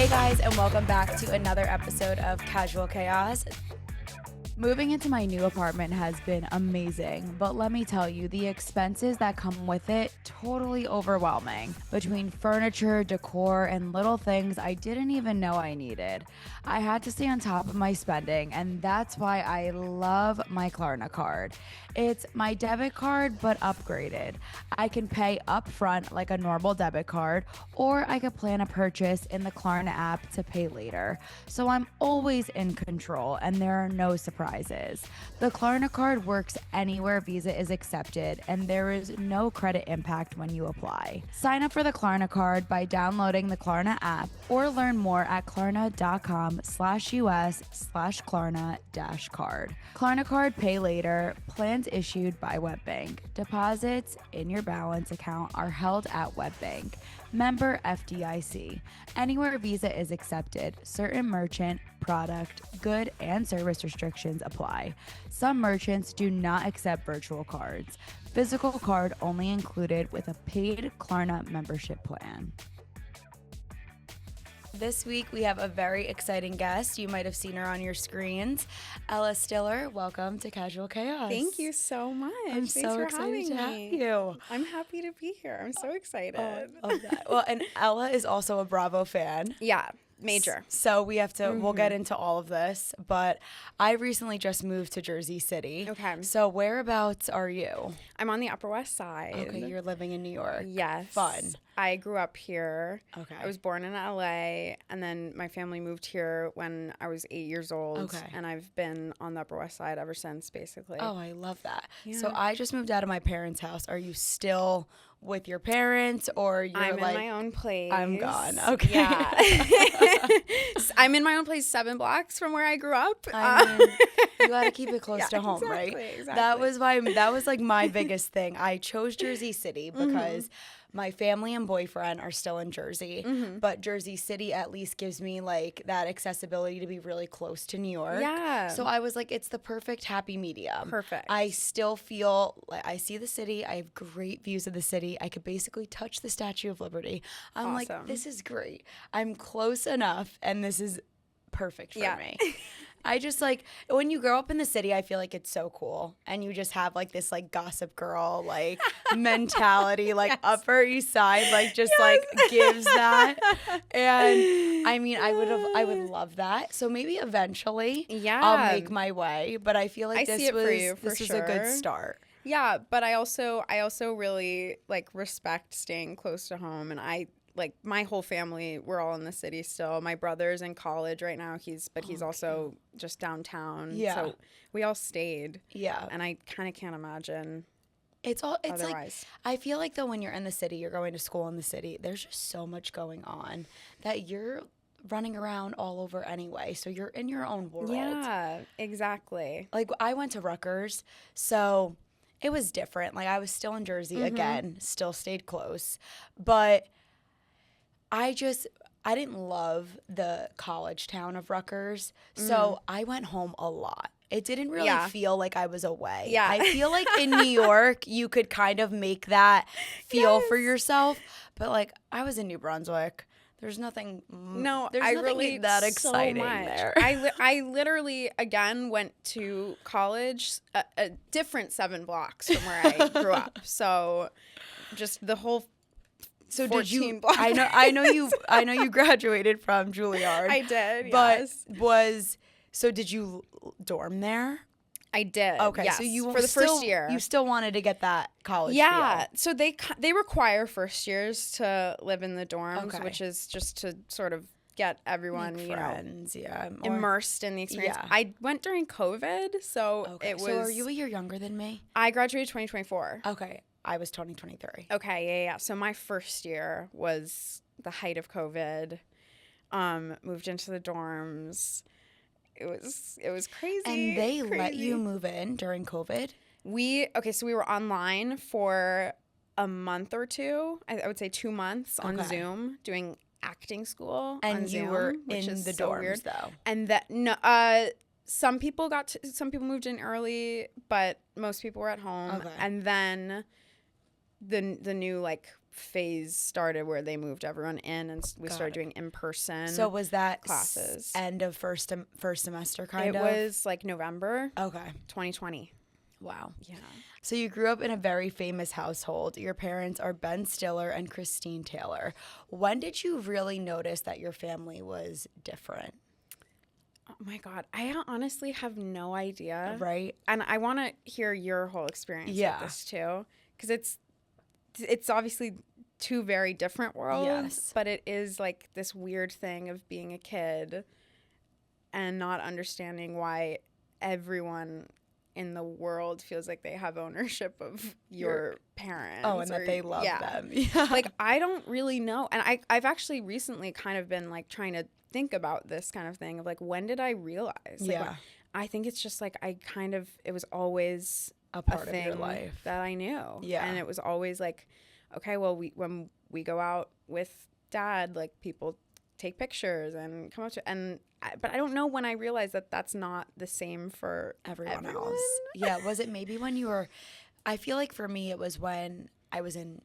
Hey guys, and welcome back to another episode of Casual Chaos. Moving into my new apartment has been amazing, but let me tell you, the expenses that come with it, totally overwhelming. Between furniture, decor, and little things I didn't even know I needed. I had to stay on top of my spending, and that's why I love my Klarna card. It's my debit card, but upgraded. I can pay up front like a normal debit card, or I could plan a purchase in the Klarna app to pay later. So I'm always in control, and there are no surprises. The Klarna card works anywhere Visa is accepted, and there is no credit impact when you apply. Sign up for the Klarna card by downloading the Klarna app, or learn more at klarna.com/us/Klarna-card. Klarna card pay later, plans issued by WebBank. Deposits in your balance account are held at WebBank. Member FDIC. Anywhere Visa is accepted, certain merchant, product, good, and service restrictions apply. Some merchants do not accept virtual cards. Physical card only included with a paid Klarna membership plan. This week, we have a very exciting guest. You might have seen her on your screens. Ella Stiller, welcome to Casual Chaos. Thank you so much. I'm so excited to have you. I'm happy to be here. I'm so excited. Oh, I love that. Well, and Ella is also a Bravo fan. Yeah, major. So we have to, we'll get into all of this, but I recently just moved to Jersey City. Okay. So whereabouts are you? I'm on the Upper West Side. Okay, you're living in New York. Yes. Fun. I grew up here. Okay. I was born in LA, and then my family moved here when I was 8 years old. Okay. And I've been on the Upper West Side ever since, basically. Oh, I love that. Yeah. So I just moved out of my parents' house. Are you still with your parents, or you're I'm like, in my own place. I'm gone. Okay. Yeah. I'm in my own place 7 blocks from where I grew up. I mean, you got to keep it close to home, right? Exactly. That was like my biggest thing. I chose Jersey City because my family and boyfriend are still in Jersey, but Jersey City at least gives me like that accessibility to be really close to New York. Yeah. So I was like, it's the perfect happy medium. Perfect. I still feel like I see the city. I have great views of the city. I could basically touch the Statue of Liberty. I'm like, this is great. I'm close enough, and this is perfect for me. I just like, when you grow up in the city, I feel like it's so cool. And you just have like this like gossip girl like mentality, like Upper East Side, like just like gives that. And I mean, I would love that. So maybe eventually I'll make my way. But I feel like this was a good start. Yeah, but I also really like respect staying close to home, and like my whole family, we're all in the city still. My brother's in college right now. He's also just downtown. Yeah. So we all stayed. Yeah. And I kind of can't imagine it's otherwise. Like, I feel like though when you're in the city, you're going to school in the city, there's just so much going on that you're running around all over anyway. So you're in your own world. Yeah, exactly. Like I went to Rutgers, so it was different. Like I was still in Jersey again, still stayed close. But I didn't love the college town of Rutgers, so I went home a lot. It didn't really feel like I was away. Yeah. I feel like in New York, you could kind of make that feel for yourself, but like I was in New Brunswick. There's nothing. Really that exciting there. I literally again went to college a different 7 blocks from where I grew up. So just the whole. So did you? I know you graduated from Juilliard. I did. But did you dorm there? I did. Okay, yes, so you for the first year, you still wanted to get that college. Yeah. feel. So they require first years to live in the dorms, which is just to sort of get everyone immersed in the experience. Yeah. I went during COVID, so it was. So are you a year younger than me? I graduated 2024. Okay. I was 2023. Okay, yeah. So my first year was the height of COVID. Moved into the dorms. It was crazy. And they let you move in during COVID? So we were online for a month or two. I would say 2 months on Zoom doing acting school. And on Zoom, you were in the dorms weird. though. And some people moved in early, but most people were at home. Okay. And then the new like phase started where they moved everyone in and we started doing in-person So was that classes. End of first semester kind of? of? It was like November 2020. Wow. Yeah. So you grew up in a very famous household. Your parents are Ben Stiller and Christine Taylor. When did you really notice that your family was different? Oh my God. I honestly have no idea. Right. And I want to hear your whole experience with this too. Because it's obviously two very different worlds. Yes. But it is like this weird thing of being a kid and not understanding why everyone in the world feels like they have ownership of your parents. Oh, and that they love them. Yeah. Like, I don't really know. And I've actually recently kind of been like trying to think about this kind of thing of like, when did I realize? Like, I think it's just like it was always a part of your life that I knew. Yeah. And it was always like, okay, well, when we go out with dad, like people take pictures and come up to, but I don't know when I realized that that's not the same for everyone else. Yeah. Was it maybe when you were, I feel like for me, it was when I was in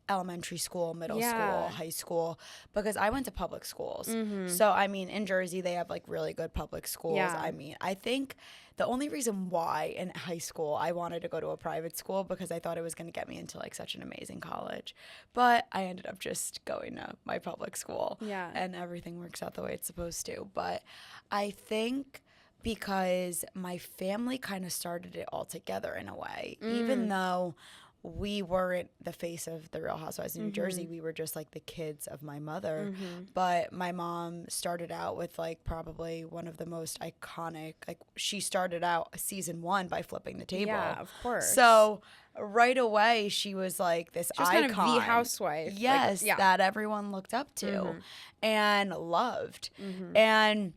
elementary school, middle school, high school, because I went to public schools. Mm-hmm. So, I mean, in Jersey, they have like really good public schools. Yeah. I mean, I think the only reason why in high school I wanted to go to a private school because I thought it was going to get me into like such an amazing college. But I ended up just going to my public school. Yeah. And everything works out the way it's supposed to. But I think because my family kind of started it all together in a way, even though we weren't the face of the Real Housewives in New Jersey. We were just like the kids of my mother. But my mom started out with like probably one of the most iconic, like she started out season 1 by flipping the table. Yeah, of course. So right away she was like this icon. Kind of the housewife. Yes, like, that everyone looked up to and loved. And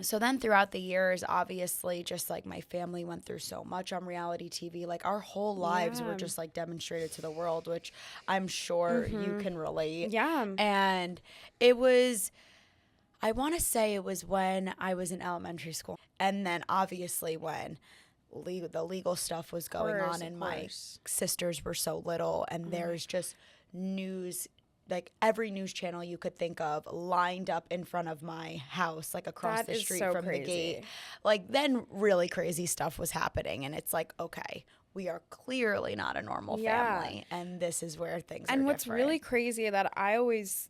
so then throughout the years, obviously, just like my family went through so much on reality TV. Like our whole lives were just like demonstrated to the world, which I'm sure you can relate. Yeah. And it was, I want to say it was when I was in elementary school. And then obviously when the legal stuff was going on and my sisters were so little and there's just news, like every news channel you could think of lined up in front of my house, like across the street from the gate. Like then really crazy stuff was happening. And it's like, okay, we are clearly not a normal family. And this is where things are different. And what's really crazy that I always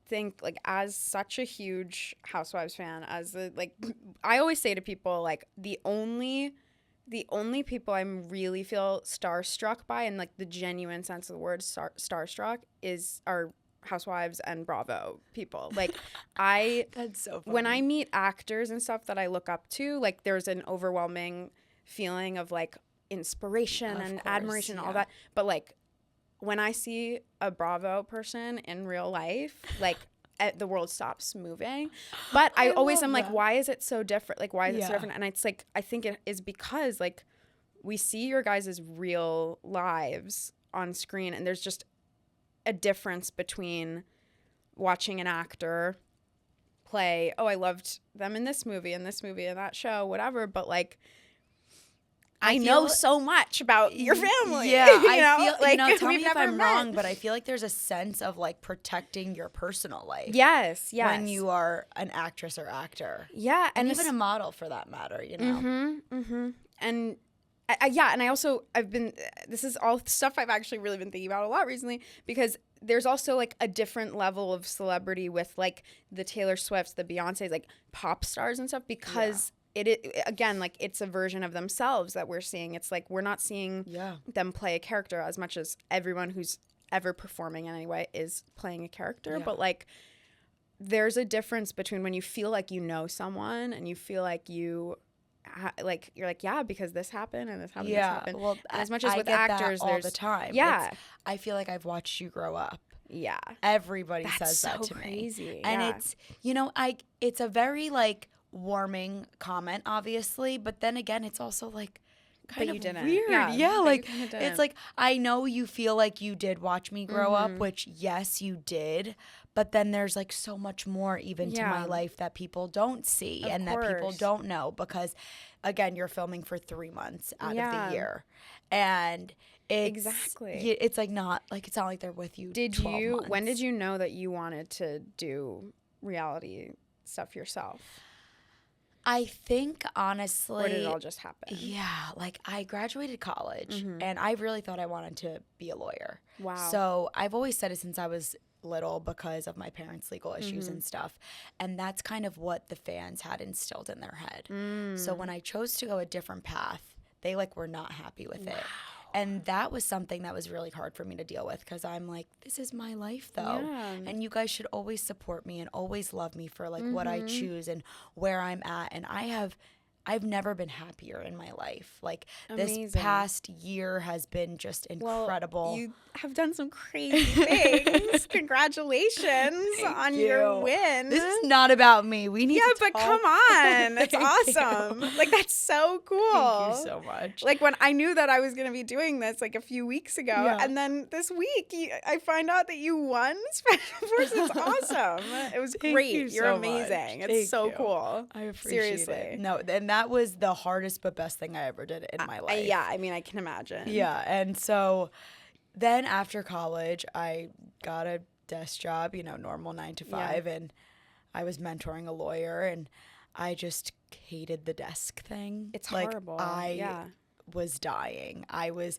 think, like, as such a huge Housewives fan, I always say to people, like, the only people I really feel starstruck by, in like the genuine sense of the word starstruck, are Housewives and Bravo people. Like that's so funny. When I meet actors and stuff that I look up to, like there's an overwhelming feeling of like inspiration and admiration and all that. But like when I see a Bravo person in real life, like the world stops moving. But I always am like, why is it so different? Like, why is it so different? And it's like, I think it is because like we see your guys' real lives on screen, and there's just a difference between watching an actor play, oh, I loved them in this movie and that show, whatever, but like I know so much about your family. Yeah, I feel like, tell me if I'm wrong, but I feel like there's a sense of like protecting your personal life. Yes. When you are an actress or actor. Yeah, and even a model for that matter, you know. And this is all stuff I've actually really been thinking about a lot recently, because there's also like a different level of celebrity with like the Taylor Swifts, the Beyoncés, like pop stars and stuff, because again, like it's a version of themselves that we're seeing. It's like we're not seeing them play a character as much as everyone who's ever performing in any way is playing a character. But like there's a difference between when you feel like you know someone and you feel like you you're like, yeah, because this happened and this happened, this happened. Well, and as much as with actors, all the time. Yeah, I feel like I've watched you grow up. Yeah, everybody says that to crazy. Me, and it's it's a very like warming comment, obviously, but then again, it's also like kind of weird. Yeah, like it's like I know you feel like you did watch me grow up, which yes, you did, But then there's like so much more even to my life that people don't see and that people don't know because, again, you're filming for 3 months out of the year. And it's like not like it's not like they're with you 12 months. When did you know that you wanted to do reality stuff yourself? I think, honestly... Or did it all just happen? Yeah. Like, I graduated college, and I really thought I wanted to be a lawyer. Wow. So I've always said it since I was little because of my parents' legal issues and stuff. And that's kind of what the fans had instilled in their head. So when I chose to go a different path, they, like, were not happy with it. And that was something that was really hard for me to deal with because I'm like, this is my life, though. Yeah. And you guys should always support me and always love me for, like, what I choose and where I'm at. And I've never been happier in my life. Like, this past year has been just incredible. Well, you have done some crazy things. Congratulations on your win. This is not about me. We need to talk. But come on. That's awesome. Like, that's so cool. Thank you so much. Like, when I knew that I was going to be doing this, like, a few weeks ago, and then this week, I find out that you won Special Forces. It's awesome. It was great. You're amazing. It's so cool. I appreciate it. No, and that was the hardest but best thing I ever did in my life. Yeah, I mean, I can imagine. Yeah, and so then after college, I got a desk job, normal 9 to 5, and I was mentoring a lawyer, and I just hated the desk thing. It's horrible. I was dying. I was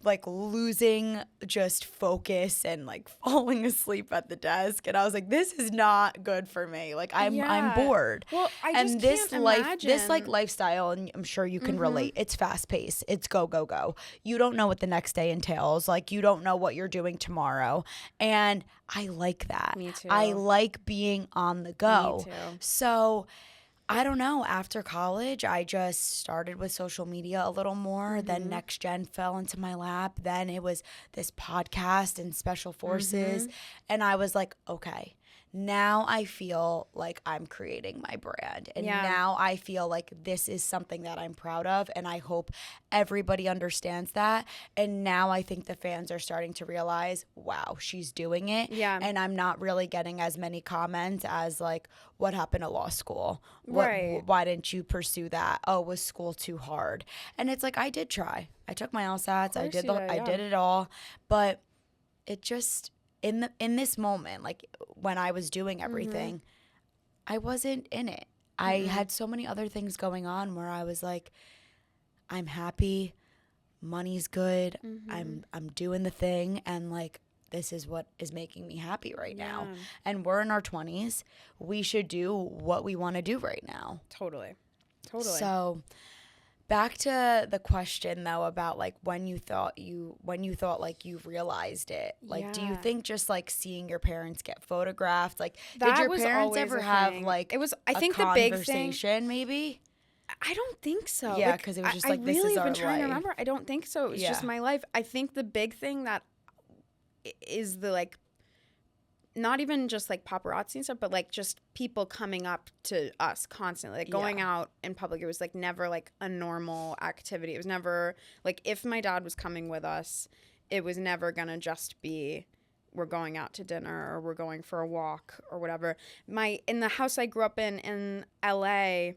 like losing just focus and like falling asleep at the desk, and I was like, this is not good for me. Like I'm bored. Well, I just can't imagine. This like lifestyle, and I'm sure you can relate. It's fast paced. It's go go go. You don't know what the next day entails. Like you don't know what you're doing tomorrow, and I like that. Me too. I like being on the go. Me too. So I don't know. After college, I just started with social media a little more. Then Next Gen fell into my lap. Then it was this podcast and Special Forces. And I was like, okay, now I feel like I'm creating my brand. And now I feel like this is something that I'm proud of. And I hope everybody understands that. And now I think the fans are starting to realize, wow, she's doing it. Yeah. And I'm not really getting as many comments as like, what happened to law school? Right. Why didn't you pursue that? Oh, was school too hard? And it's like, I did try. I took my LSATs. I did it all. But it just... In this moment, like when I was doing everything, I wasn't in it. I had so many other things going on where I was like, I'm happy, money's good, I'm doing the thing, and like this is what is making me happy right now. And we're in our 20s. We should do what we want to do right now. Totally. So back to the question though about like when you thought like you realized it. Like do you think just like seeing your parents get photographed, like that did your parents ever have like I think the big conversation maybe? I don't think so. Yeah, because it was just like this is our life. I've been trying to remember. I don't think so. It was just my life. I think the big thing that is the like not even just like paparazzi and stuff, but like just people coming up to us constantly, like going out in public. It was like never like a normal activity. It was never like if my dad was coming with us, it was never gonna just be we're going out to dinner or we're going for a walk or whatever. In the house I grew up in LA,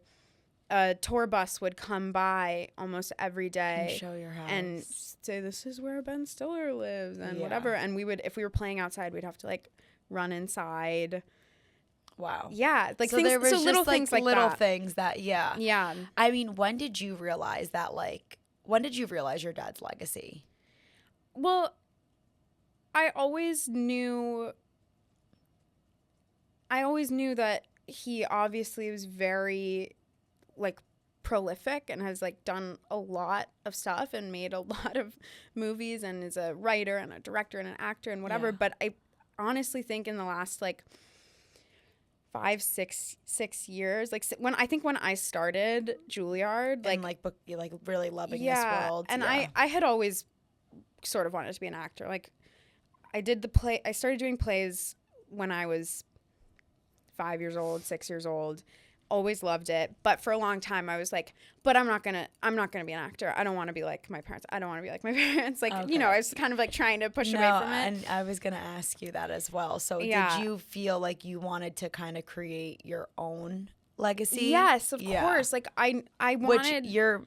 a tour bus would come by almost every day and show your house and say this is where Ben Stiller lives and whatever. And we would, if we were playing outside, we'd have to like run inside. Wow. Yeah. Like so things, there was so just little like things like little that. things that, Yeah. I mean, when did you realize your dad's legacy? Well, I always knew that he obviously was very like prolific and has like done a lot of stuff and made a lot of movies and is a writer and a director and an actor and whatever. But I honestly think in the last like 6 years, like when I started Juilliard, like really loving this world. And I had always sort of wanted to be an actor. Like I started doing plays when I was 5 years old, 6 years old. always loved it. But for a long time I was like, but I'm not gonna be an actor. I don't want to be like my parents. I don't want to be like my parents. Like, Okay. you know, I was kind of like trying to push away from it. And I was going to ask you that as well. So Yeah. did you feel like you wanted to kind of create your own legacy? Yes, of course. Like I wanted. Which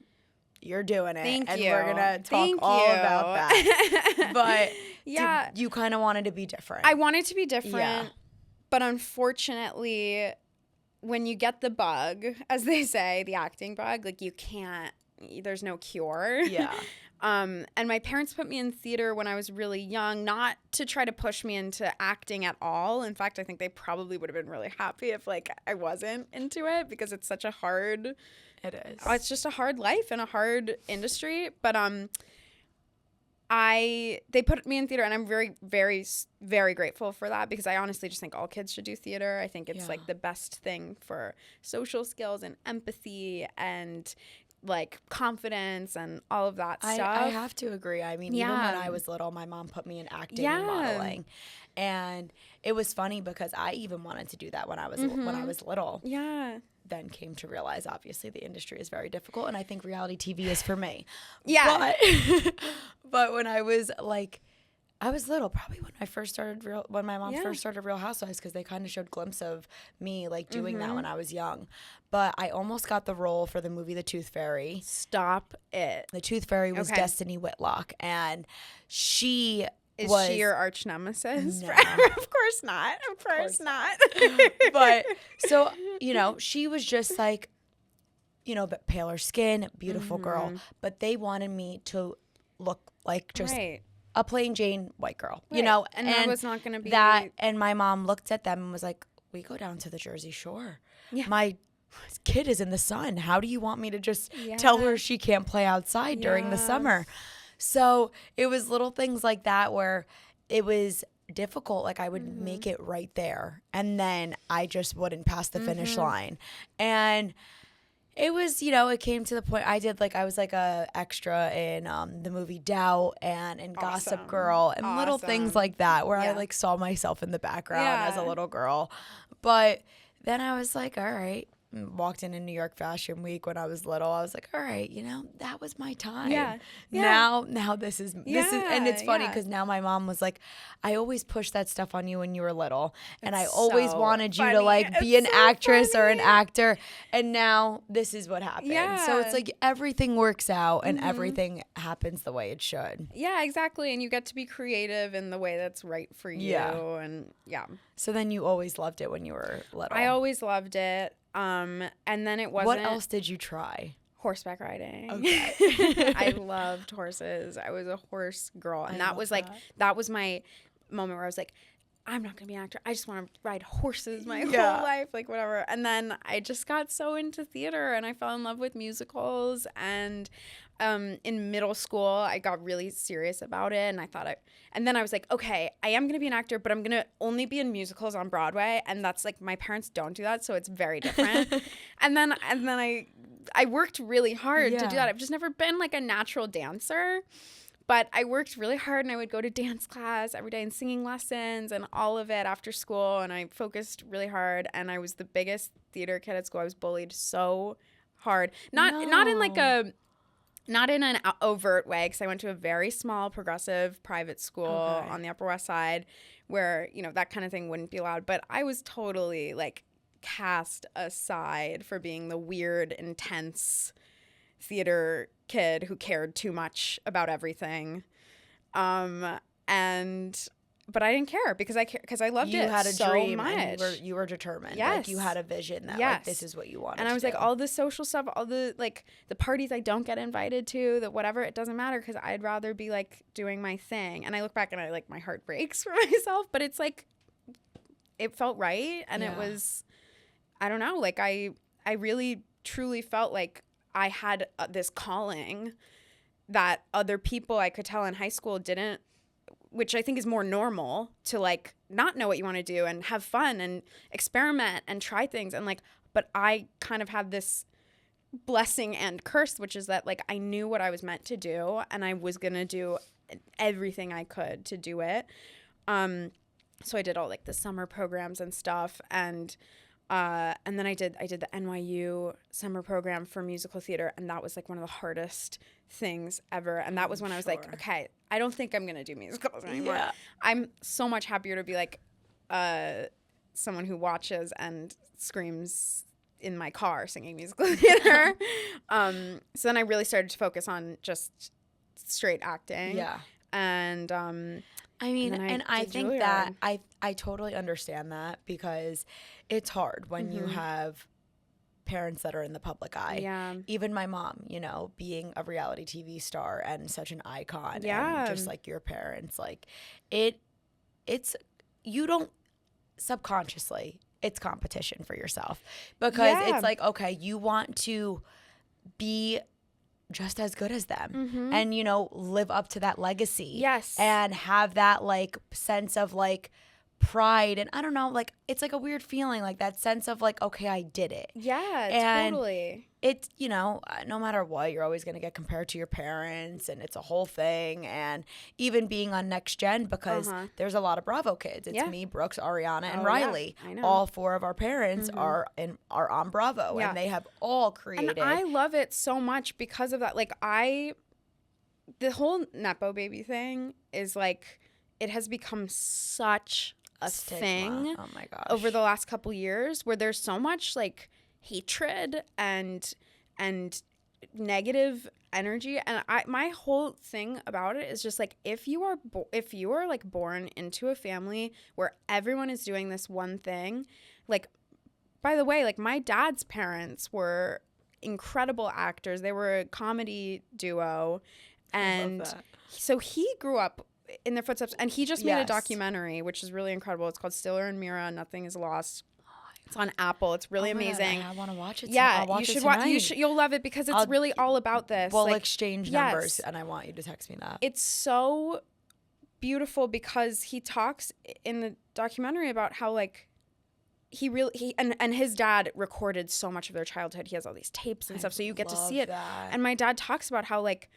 you're doing it. Thank and you. we're going to talk Thank all you. about that. But yeah, you kind of wanted to be different. I wanted to be different. Yeah. But unfortunately, when you get the bug, as they say, the acting bug, like you can't, there's no cure. Yeah. And my parents put me in theater when I was really young, not to try to push me into acting at all. In fact, I think they probably would have been really happy if like I wasn't into it, because it's such a hard, It is. it's just a hard life and a hard industry. But they put me in theater, and I'm very, very, very grateful for that, because I honestly just think all kids should do theater. I think it's like the best thing for social skills and empathy and like confidence and all of that stuff. I have to agree. I mean, even when I was little, my mom put me in acting and modeling, and it was funny because I even wanted to do that when I was little. Yeah. Then came to realize, obviously, the industry is very difficult, and I think reality TV is for me. Yeah. But when I was like, I was little, probably when my mom first started Real Housewives, because they kind of showed glimpse of me like doing that when I was young. But I almost got the role for the movie The Tooth Fairy. Stop it. The Tooth Fairy was Destiny Whitlock, and she Is she your arch nemesis? No. Of course not. Of course not. But so, you know, she was just like, you know, but paler skin, beautiful girl. But they wanted me to look like just a plain Jane white girl, you know, and that was not going to be that. And my mom looked at them and was like, "We go down to the Jersey Shore. Yeah. My kid is in the sun. How do you want me to just tell her she can't play outside during the summer?" So it was little things like that where it was difficult. Like I would make it right there, and then I just wouldn't pass the finish line. And it was, you know, it came to the point I was like a extra in the movie Doubt and in Gossip Girl and little things like that where I like saw myself in the background as a little girl. But then I was like, all right. Walked in New York Fashion Week when I was little. I was like, all right, you know, that was my time. Yeah. Now this is and it's funny because now my mom was like, I always pushed that stuff on you when you were little, and I always wanted you to like be an actress or an actor, and now this is what happened. So it's like everything works out and everything happens the way it should. Yeah, exactly. And you get to be creative in the way that's right for you. And So then you always loved it when you were little. I always loved it. And then it wasn't. What else did you try? Horseback riding. Okay. I loved horses. I was a horse girl. And that was like, that was my moment where I was like, I'm not going to be an actor. I just want to ride horses my whole life, like whatever. And then I just got so into theater, and I fell in love with musicals. And in middle school, I got really serious about it. And then I was like, okay, I am going to be an actor, but I'm going to only be in musicals on Broadway. And that's like, my parents don't do that, so it's very different. and then I worked really hard to do that. I've just never been like a natural dancer. But I worked really hard, and I would go to dance class every day and singing lessons and all of it after school. And I focused really hard, and I was the biggest theater kid at school. I was bullied so hard. Not in an overt way, because I went to a very small progressive private school on the Upper West Side where, you know, that kind of thing wouldn't be allowed. But I was totally like cast aside for being the weird, intense theater kid who cared too much about everything. But I didn't care because I loved it. You had a dream much. And you were determined. Yes. Like you had a vision that like this is what you wanted. And I was like, all the social stuff, all the like the parties I don't get invited to, the whatever, it doesn't matter, because I'd rather be like doing my thing. And I look back and I like my heart breaks for myself, but it's like it felt right, and it was, I don't know, like I really truly felt like I had this calling that other people I could tell in high school didn't, which I think is more normal to like not know what you want to do and have fun and experiment and try things. And like, but I kind of had this blessing and curse, which is that like I knew what I was meant to do, and I was going to do everything I could to do it. So I did all like the summer programs and stuff. And And then I did the NYU summer program for musical theater, and that was like one of the hardest things ever. And that was when I was like, okay, I don't think I'm gonna do musicals anymore. Yeah. I'm so much happier to be like someone who watches and screams in my car singing musical theater. So then I really started to focus on just straight acting. Yeah. And I mean, and I think Juilliard. That I totally understand that, because it's hard when you have parents that are in the public eye. Yeah. Even my mom, you know, being a reality TV star and such an icon. And just like your parents, like it's you don't subconsciously, it's competition for yourself, because it's like, okay, you want to be just as good as them and, you know, live up to that legacy. Yes. And have that like sense of like pride, and I don't know, like it's like a weird feeling, like that sense of like, okay, I did it. Yeah, and totally. It's, you know, no matter what, you're always going to get compared to your parents, and it's a whole thing. And even being on Next Gen, because there's a lot of Bravo kids. It's me, Brooks, Ariana, and Riley. Yeah, I know. All 4 of our parents are on Bravo, and they have all created. And I love it so much because of that. Like the whole Nepo baby thing is like, it has become such a thing over the last couple years, where there's so much like hatred and negative energy. And my whole thing about it is just like, if you are like born into a family where everyone is doing this one thing, like, by the way, like my dad's parents were incredible actors. They were a comedy duo, and so he grew up in their footsteps, and he just made a documentary, which is really incredible. It's called Stiller and Mira, Nothing is Lost. It's on Apple. It's really amazing. God, I want to watch it. Yeah, you should watch. You'll love it, because it's really all about this. We'll exchange numbers, and I want you to text me that. It's so beautiful, because he talks in the documentary about how like he and his dad recorded so much of their childhood. He has all these tapes and stuff, so you get to see it. That. And my dad talks about how like,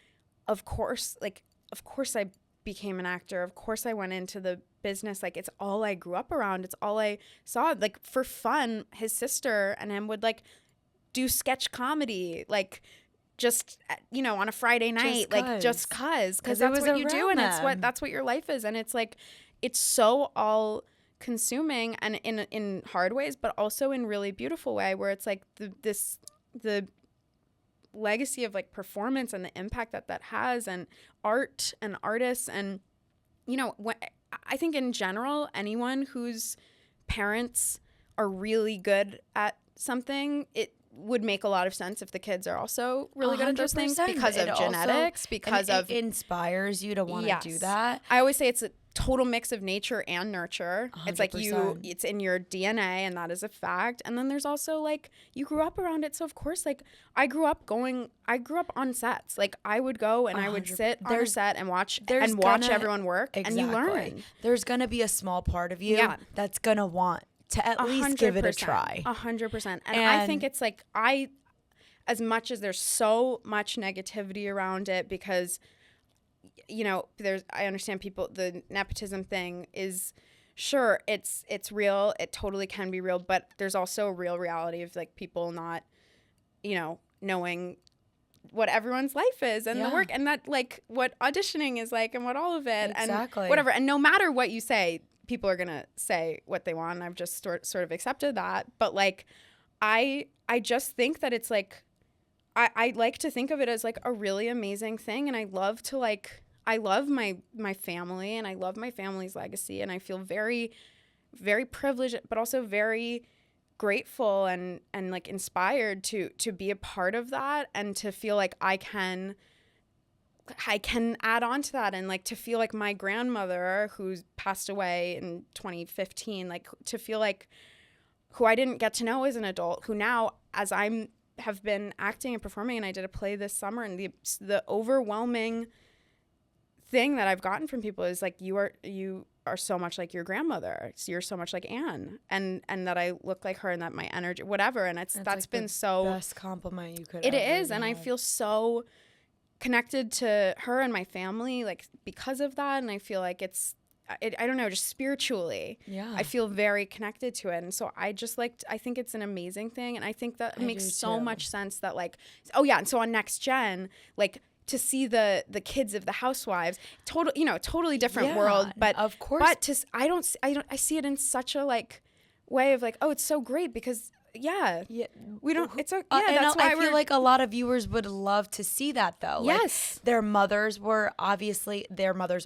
of course I became an actor. Of course I went into the business. Like, it's all I grew up around. It's all I saw. Like, for fun, his sister and him would like do sketch comedy, like just, you know, on a Friday night, just cause that's what you do, and that's what your life is. And it's like, it's so all consuming, and in hard ways, but also in really beautiful way, where it's like the legacy of like performance and the impact that has, and art and artists. And, you know, I think in general, anyone whose parents are really good at something, it would make a lot of sense if the kids are also really good at those things, because of genetics, because it inspires you to want to do that. I always say it's a total mix of nature and nurture. 100%. It's like it's in your DNA, and that is a fact. And then there's also like, you grew up around it, so of course, like I grew up on sets. Like I would go and I would sit on a set and watch everyone work, and you learn. There's gonna be a small part of you that's gonna want to at least give it a try. 100%. And I think it's like, as much as there's so much negativity around it, because, you know, I understand the nepotism thing is, sure, it's real. It totally can be real, but there's also a real reality of like people not, you know, knowing what everyone's life is, and the work, and that like what auditioning is like, and what all of it, and whatever. And no matter what you say, people are gonna say what they want, and I've just sort of accepted that. But like, I just think that it's like, I like to think of it as like a really amazing thing, and I love my family, and I love my family's legacy, and I feel very, very privileged, but also very grateful and like inspired to be a part of that, and to feel like I can add on to that, and like to feel like my grandmother, who's passed away in 2015, like to feel like, who I didn't get to know as an adult, who now, as have been acting and performing, and I did a play this summer, and the overwhelming thing that I've gotten from people is like, you are so much like your grandmother. So you're so much like Anne, and that I look like her, and that my energy, whatever. And that's like been so best compliment you could. It is, and I feel so connected to her and my family, like because of that. And I feel like it's I don't know, just spiritually. Yeah. I feel very connected to it. And so I think it's an amazing thing. And I think that makes so much sense that like, oh yeah. And so on Next Gen, like to see the kids of the housewives, totally different world. But of course, but I see it in such a like way of like, oh, it's so great because we don't. It's a that's why I feel like a lot of viewers would love to see that though. Yes, like, their mothers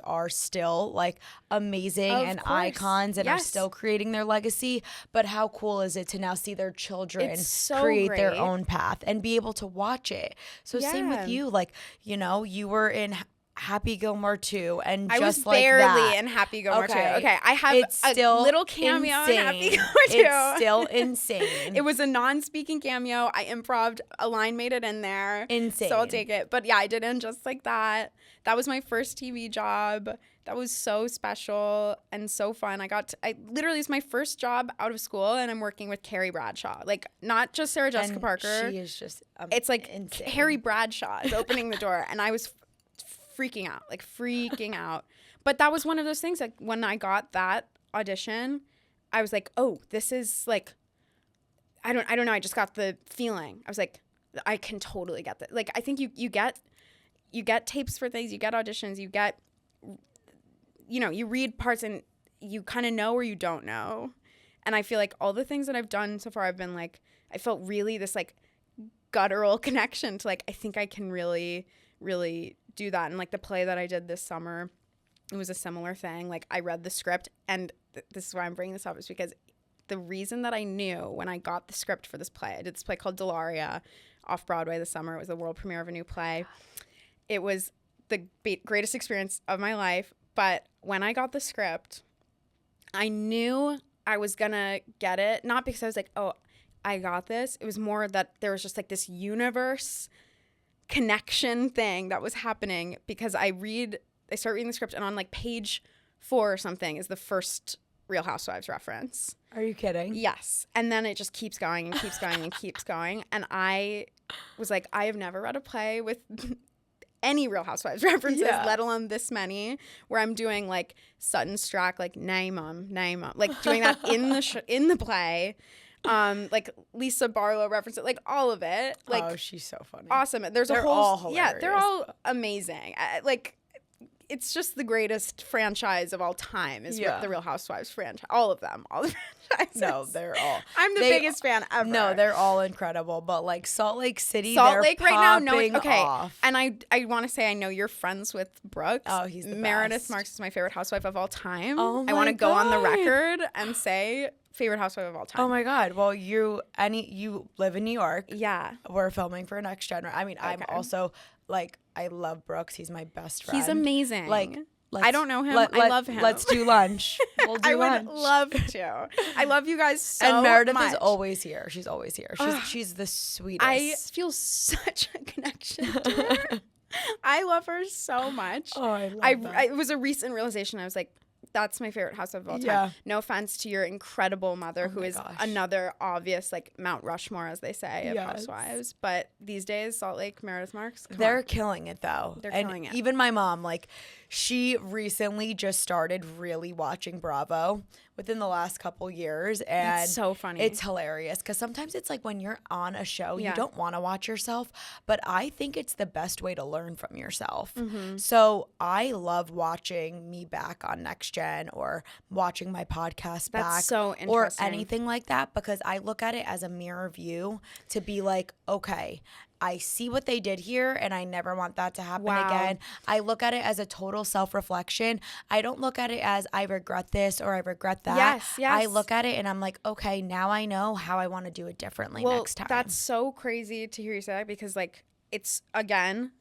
are still like amazing and icons and are still creating their legacy. But how cool is it to now see their children create their own path and be able to watch it? So same with you, like you were in Happy Gilmore 2 and I just was like barely that. in Happy Gilmore 2. Okay. Okay, I have a little cameo in Happy Gilmore 2. It's still insane. It was a non-speaking cameo. I improv'd, a line made it in there. Insane. So I'll take it. But yeah, I did it just like that. That was my first TV job. That was so special and so fun. I literally, it's my first job out of school and I'm working with Carrie Bradshaw. Like not just Sarah Jessica Parker. She is just it's like insane. Carrie Bradshaw is opening the door and I was freaking out. But that was one of those things, like when I got that audition, I was like, oh, this is like, I don't know. I just got the feeling. I was like, I can totally get that. Like, I think you get tapes for things, you get auditions, you get, you read parts and you kind of know or you don't know. And I feel like all the things that I've done so far, I've been like, I felt really this like guttural connection to like, I think I can really, really do that. And like the play that I did this summer, it was a similar thing. Like I read the script and this is why I'm bringing this up is because the reason that I knew when I got the script for this play, I did this play called Delaria off Broadway this summer. It was the world premiere of a new play. It was the greatest experience of my life. But when I got the script, I knew I was gonna get it. Not because I was like, oh, I got this. It was more that there was just like this universe connection thing that was happening because I start reading the script and on like page 4 or something is the first Real Housewives reference. Are you kidding? Yes. And then it just keeps going and keeps going and keeps going. And I was like, I have never read a play with any Real Housewives references, let alone this many, where I'm doing like Sutton Strack, like name 'em, like doing that in the play. Like Lisa Barlow references, like all of it. Like, oh, she's so funny. Awesome. They're all hilarious. Yeah, they're all amazing. Like, it's just the greatest franchise of all time is the Real Housewives franchise. All of them. All the franchises. No, they're all. I'm the biggest fan ever. No, they're all incredible. But like Salt Lake City, Salt Lake right now, no. Okay. Off. And I want to say I know you're friends with Brooks. Oh, he's the Meredith best. Marks is my favorite housewife of all time. Oh my I want to go on the God. record and say favorite housewife of all time. Oh my God. Well, you live in New York. Yeah. We're filming for Next Gen. I mean, I'm also like, I love Brooks. He's my best friend. He's amazing. Like, I don't know him. I love him. Let's do lunch. We'll do lunch. I would love to. I love you guys so much. And Meredith is always here. She's always here. She's the sweetest. I feel such a connection to her. I love her so much. Oh, I love that. It was a recent realization. I was like, that's my favorite housewife of all time. Yeah. No offense to your incredible mother, who is another obvious, like, Mount Rushmore, as they say, of housewives. But these days, Salt Lake, Meredith Marks, they're killing it, though. They're killing it. Even my mom, like, she recently just started really watching Bravo within the last couple years. And it's so funny. It's hilarious. Because sometimes it's like when you're on a show, you don't want to watch yourself. But I think it's the best way to learn from yourself. Mm-hmm. So I love watching me back on Next Gen or watching my podcast back. So interesting. Or anything like that. Because I look at it as a mirror view to be like, okay, I see what they did here and I never want that to happen again. I look at it as a total self-reflection. I don't look at it as I regret this or I regret that. Yes. I look at it and I'm like, okay, now I know how I want to do it differently next time. That's so crazy to hear you say that because, like, it's, again,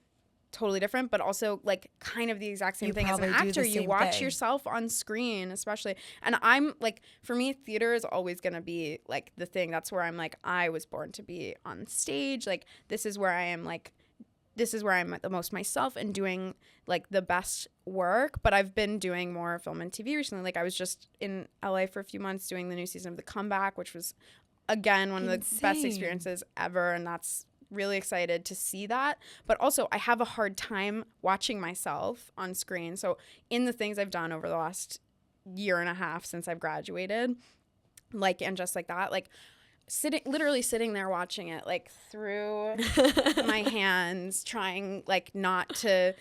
totally different, but also, like, kind of the exact same thing as an actor. You watch yourself on screen, especially. And I'm, like, for me, theater is always going to be, like, the thing. That's where I'm, like, I was born to be on stage. Like, this is where I am, like, this is where I'm at the most myself and doing, like, the best work. But I've been doing more film and TV recently. Like, I was just in LA for a few months doing the new season of The Comeback, which was, again, one of the best experiences ever. And that's really excited to see that. But also, I have a hard time watching myself on screen. So in the things I've done over the last year and a half since I've graduated. Like, and just like that, like literally sitting there watching it, like through my hands, trying like not to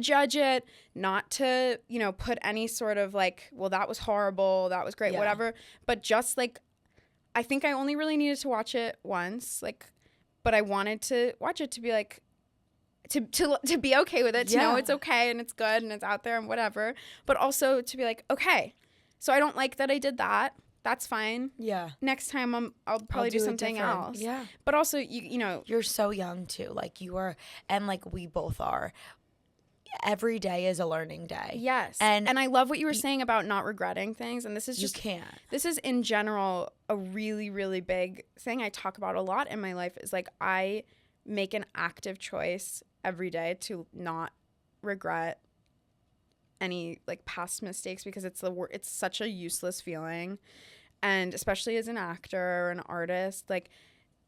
judge it, not to, you know, put any sort of like, well, that was horrible, that was great, whatever. But just like, I think I only really needed to watch it once, like, but I wanted to watch it to be like, to be okay with it, to know it's okay and it's good and it's out there and whatever, but also to be like, okay, so I don't like that I did that. That's fine. Yeah. Next time I'll probably do something else. Yeah. But also, you know. You're so young too. Like you are, and like we both are. Every day is a learning day. Yes. And I love what you were saying about not regretting things. And this is just. You can't. This is in general a really, really big thing I talk about a lot in my life is like I make an active choice every day to not regret any like past mistakes because it's such a useless feeling. And especially as an actor or an artist, like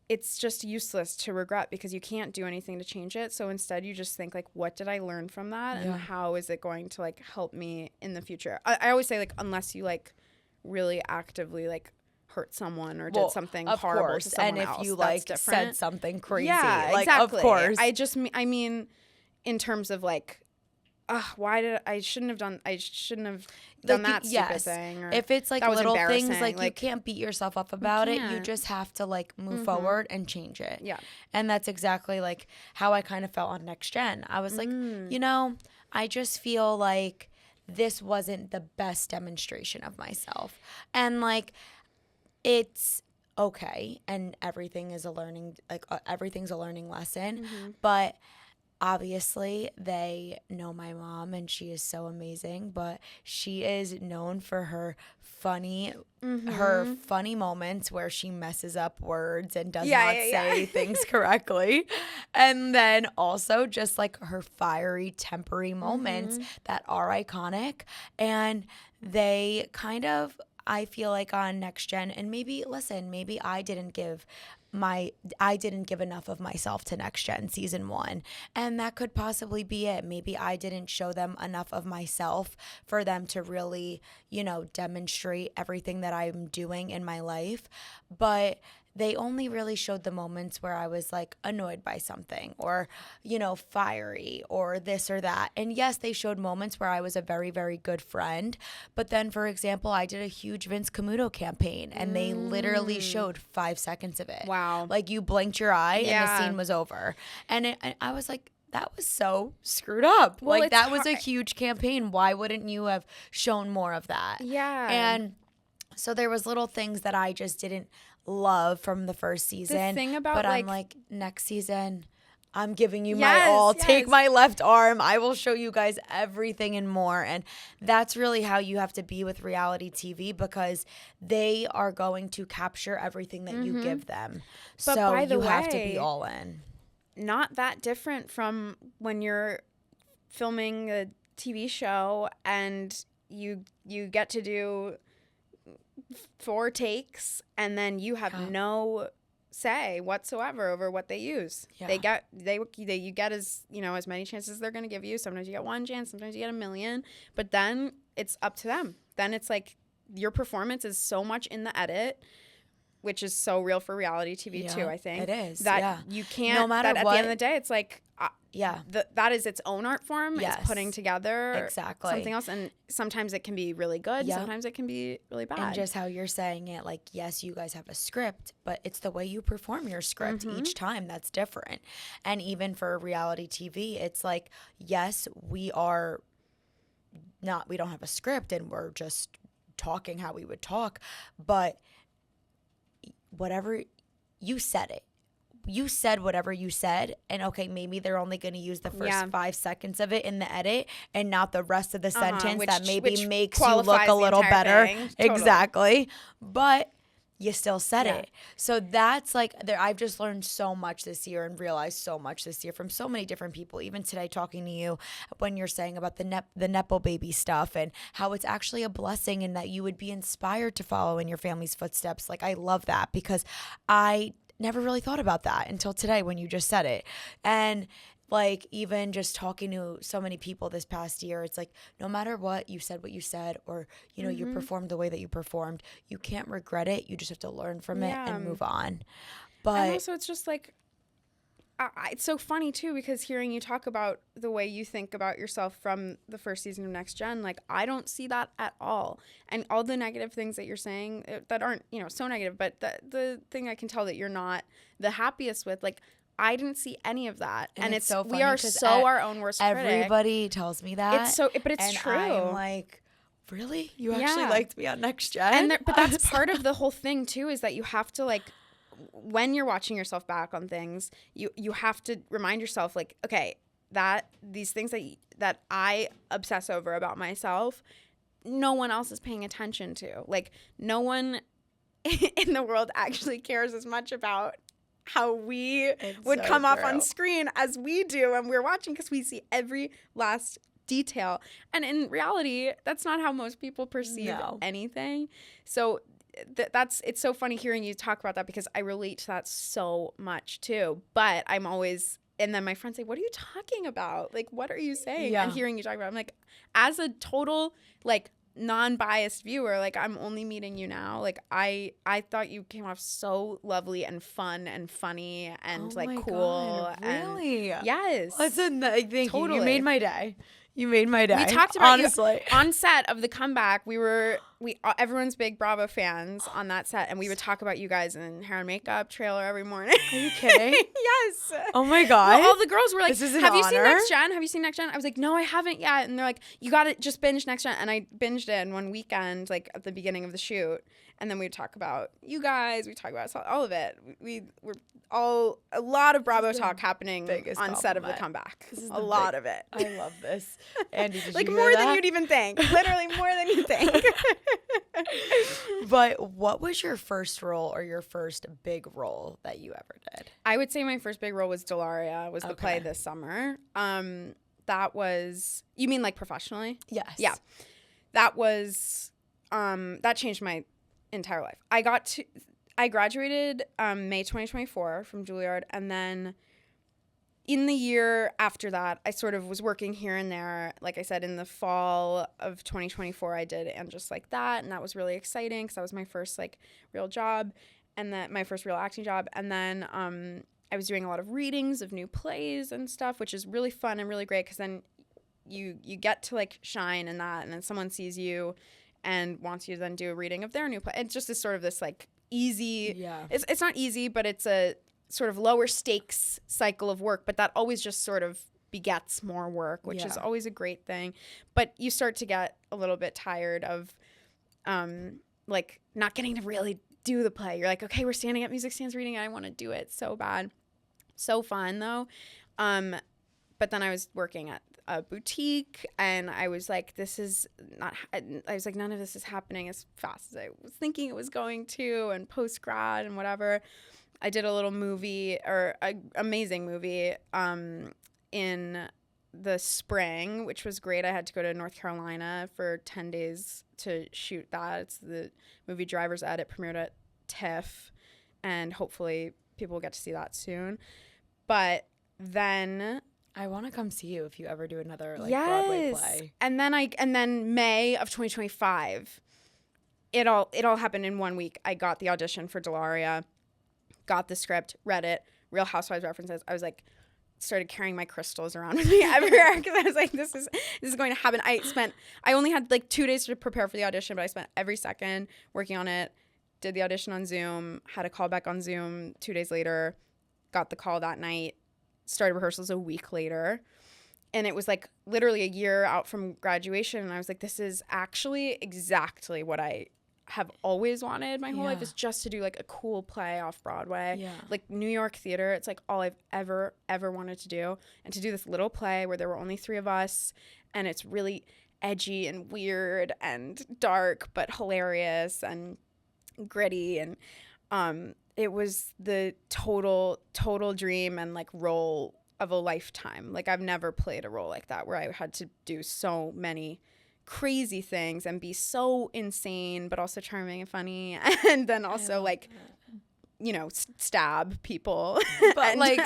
it's just useless to regret because you can't do anything to change it. So instead you just think like, what did I learn from that? And how is it going to like help me in the future? I always say like, unless you like really actively like hurt someone or did something horrible to someone else. And if you like said something crazy. Yeah, like, exactly. Of course. I mean, in terms of like, I shouldn't have done that stupid thing. Or if it's like little things, like you can't beat yourself up about it. You just have to like move forward and change it. Yeah. And that's exactly like how I kind of felt on Next Gen. I was like, you know, I just feel like this wasn't the best demonstration of myself. And like, it's okay. And everything's a learning lesson. But obviously, they know my mom, and she is so amazing. But she is known for her funny moments where she messes up words and does not say things correctly, and then also just like her fiery, tempery moments that are iconic, and they kind of. I feel like on Next Gen, and maybe I didn't give enough of myself to Next Gen season 1, and that could possibly be it. Maybe I didn't show them enough of myself for them to really, you know, demonstrate everything that I'm doing in my life, but they only really showed the moments where I was like annoyed by something or, you know, fiery or this or that. And yes, they showed moments where I was a very, very good friend. But then, for example, I did a huge Vince Camuto campaign and they literally showed 5 seconds of it. Wow. Like you blinked your eye and the scene was over. And I was like, that was so screwed up. Well, like that was a huge campaign. Why wouldn't you have shown more of that? Yeah. And so there was little things that I just didn't love from the first season. The thing about but I'm like, next season, I'm giving you my all. Yes. Take my left arm. I will show you guys everything and more. And that's really how you have to be with reality TV because they are going to capture everything that you give them. But so by the way, have to be all in. Not that different from when you're filming a TV show and you get to do 4 takes and then you have no say whatsoever over what they use. You get as, you know, as many chances they're going to give you. Sometimes you get 1 chance, sometimes you get 1,000,000, but then it's up to them. Then it's like your performance is so much in the edit, which is so real for reality TV too, I think. It is. That you can't, no matter at the end of the day, it's like, that is its own art form. Yes. It's putting together something else. And sometimes it can be really good. Yep. Sometimes it can be really bad. And just how you're saying it, like, yes, you guys have a script, but it's the way you perform your script each time that's different. And even for reality TV, it's like, yes, we don't have a script and we're just talking how we would talk, but whatever you said it. You said whatever you said, and okay, maybe they're only going to use the first 5 seconds of it in the edit and not the rest of the sentence that maybe makes you look a little better. Exactly. But you still said it. So that's like, I've just learned so much this year and realized so much this year from so many different people. Even today talking to you when you're saying about the Nepo baby stuff and how it's actually a blessing and that you would be inspired to follow in your family's footsteps. Like, I love that because I never really thought about that until today when you just said it. And like even just talking to so many people this past year, it's like no matter what you said, or you know, you performed the way that you performed, you can't regret it. You just have to learn from it and move on. But and also it's just like it's so funny too, because hearing you talk about the way you think about yourself from the first season of Next Gen, like I don't see that at all. And all the negative things that you're saying that aren't, you know, so negative, but the thing I can tell that you're not the happiest with, like I didn't see any of that. And it's so funny, we are so our own worst critic. Everybody tells me that. It's so, but it's true. I'm like, really? You actually liked me on Next Gen? But that's part of the whole thing too, is that you have to like, when you're watching yourself back on things, you have to remind yourself like, okay, that these things that I obsess over about myself, no one else is paying attention to. Like no one in the world actually cares as much about how we would come off on screen as we do when we're watching, because we see every last detail. And in reality, that's not how most people perceive anything. So it's so funny hearing you talk about that, because I relate to that so much too. But I'm always, and then my friends say, what are you talking about? Like, what are you saying? And hearing you talk about it, I'm like, as a total, like, non-biased viewer, like, I'm only meeting you now. Like, I thought you came off so lovely and fun and funny and, like, cool. God, really? Yes. Listen, thank you. You made my day. You made my day. We talked about honestly. You on set of the comeback. We everyone's big Bravo fans on that set, and we would talk about you guys in hair and makeup trailer every morning. Are you kidding? Yes. Oh my God. Well, all the girls were like, this is an have you honor. seen Next Gen? Have you seen Next Gen? I was like, no, I haven't yet. And they're like, you got to just binge Next Gen. And I binged it in one weekend, like at the beginning of the shoot. And then we would talk about you guys. We talk about all of it. We were a lot of Bravo talk happening on set of the comeback. A lot of it. I love this. Andy, did like you more hear than that? you'd even think. Literally more than you think. But what was your first role or your first big role that you ever did? I would say my first big role was Delaria, was the play this summer. That was, you mean like professionally? Yes. Yeah. That was, that changed my entire life. I graduated May 2024 from Juilliard, and then in the year after that, I sort of was working here and there. Like I said, in the fall of 2024, I did And Just Like That, and that was really exciting because that was my first like real job, and that my first real acting job. And then I was doing a lot of readings of new plays and stuff, which is really fun and really great because then you get to like shine in that, and then someone sees you and wants you to then do a reading of their new play. It's just this sort of this like easy. Yeah. It's not easy, but it's a sort of lower stakes cycle of work, but that always just sort of begets more work, which is always a great thing. But you start to get a little bit tired of like not getting to really do the play. You're like, okay, we're standing at music stands reading, and I want to do it so bad. So fun though. But then I was working at a boutique, and I was like, none of this is happening as fast as I was thinking it was going to, and post grad and whatever. I did a little movie, or an amazing movie, in the spring, which was great. I had to go to North Carolina for 10 days to shoot that. It's the movie Driver's Ed. It premiered at TIFF, and hopefully people will get to see that soon. But then I want to come see you if you ever do another like Broadway play. And then May of 2025, it all happened in 1 week. I got the audition for Delaria, got the script, read it, Real Housewives references. I was like, started carrying my crystals around with me everywhere because I was like, this is going to happen. I only had like 2 days to prepare for the audition, but I spent every second working on it. Did the audition on Zoom, had a call back on Zoom 2 days later, got the call that night, started rehearsals a week later. And it was like literally a year out from graduation. And I was like, this is actually exactly what I have always wanted my whole life, is just to do like a cool play off Broadway. Yeah. Like New York theater, it's like all I've ever wanted to do. And to do this little play where there were only 3 of us, and it's really edgy and weird and dark, but hilarious and gritty. And it was the total dream and like role of a lifetime. Like I've never played a role like that where I had to do so many crazy things and be so insane but also charming and funny, and then also like stab people. But like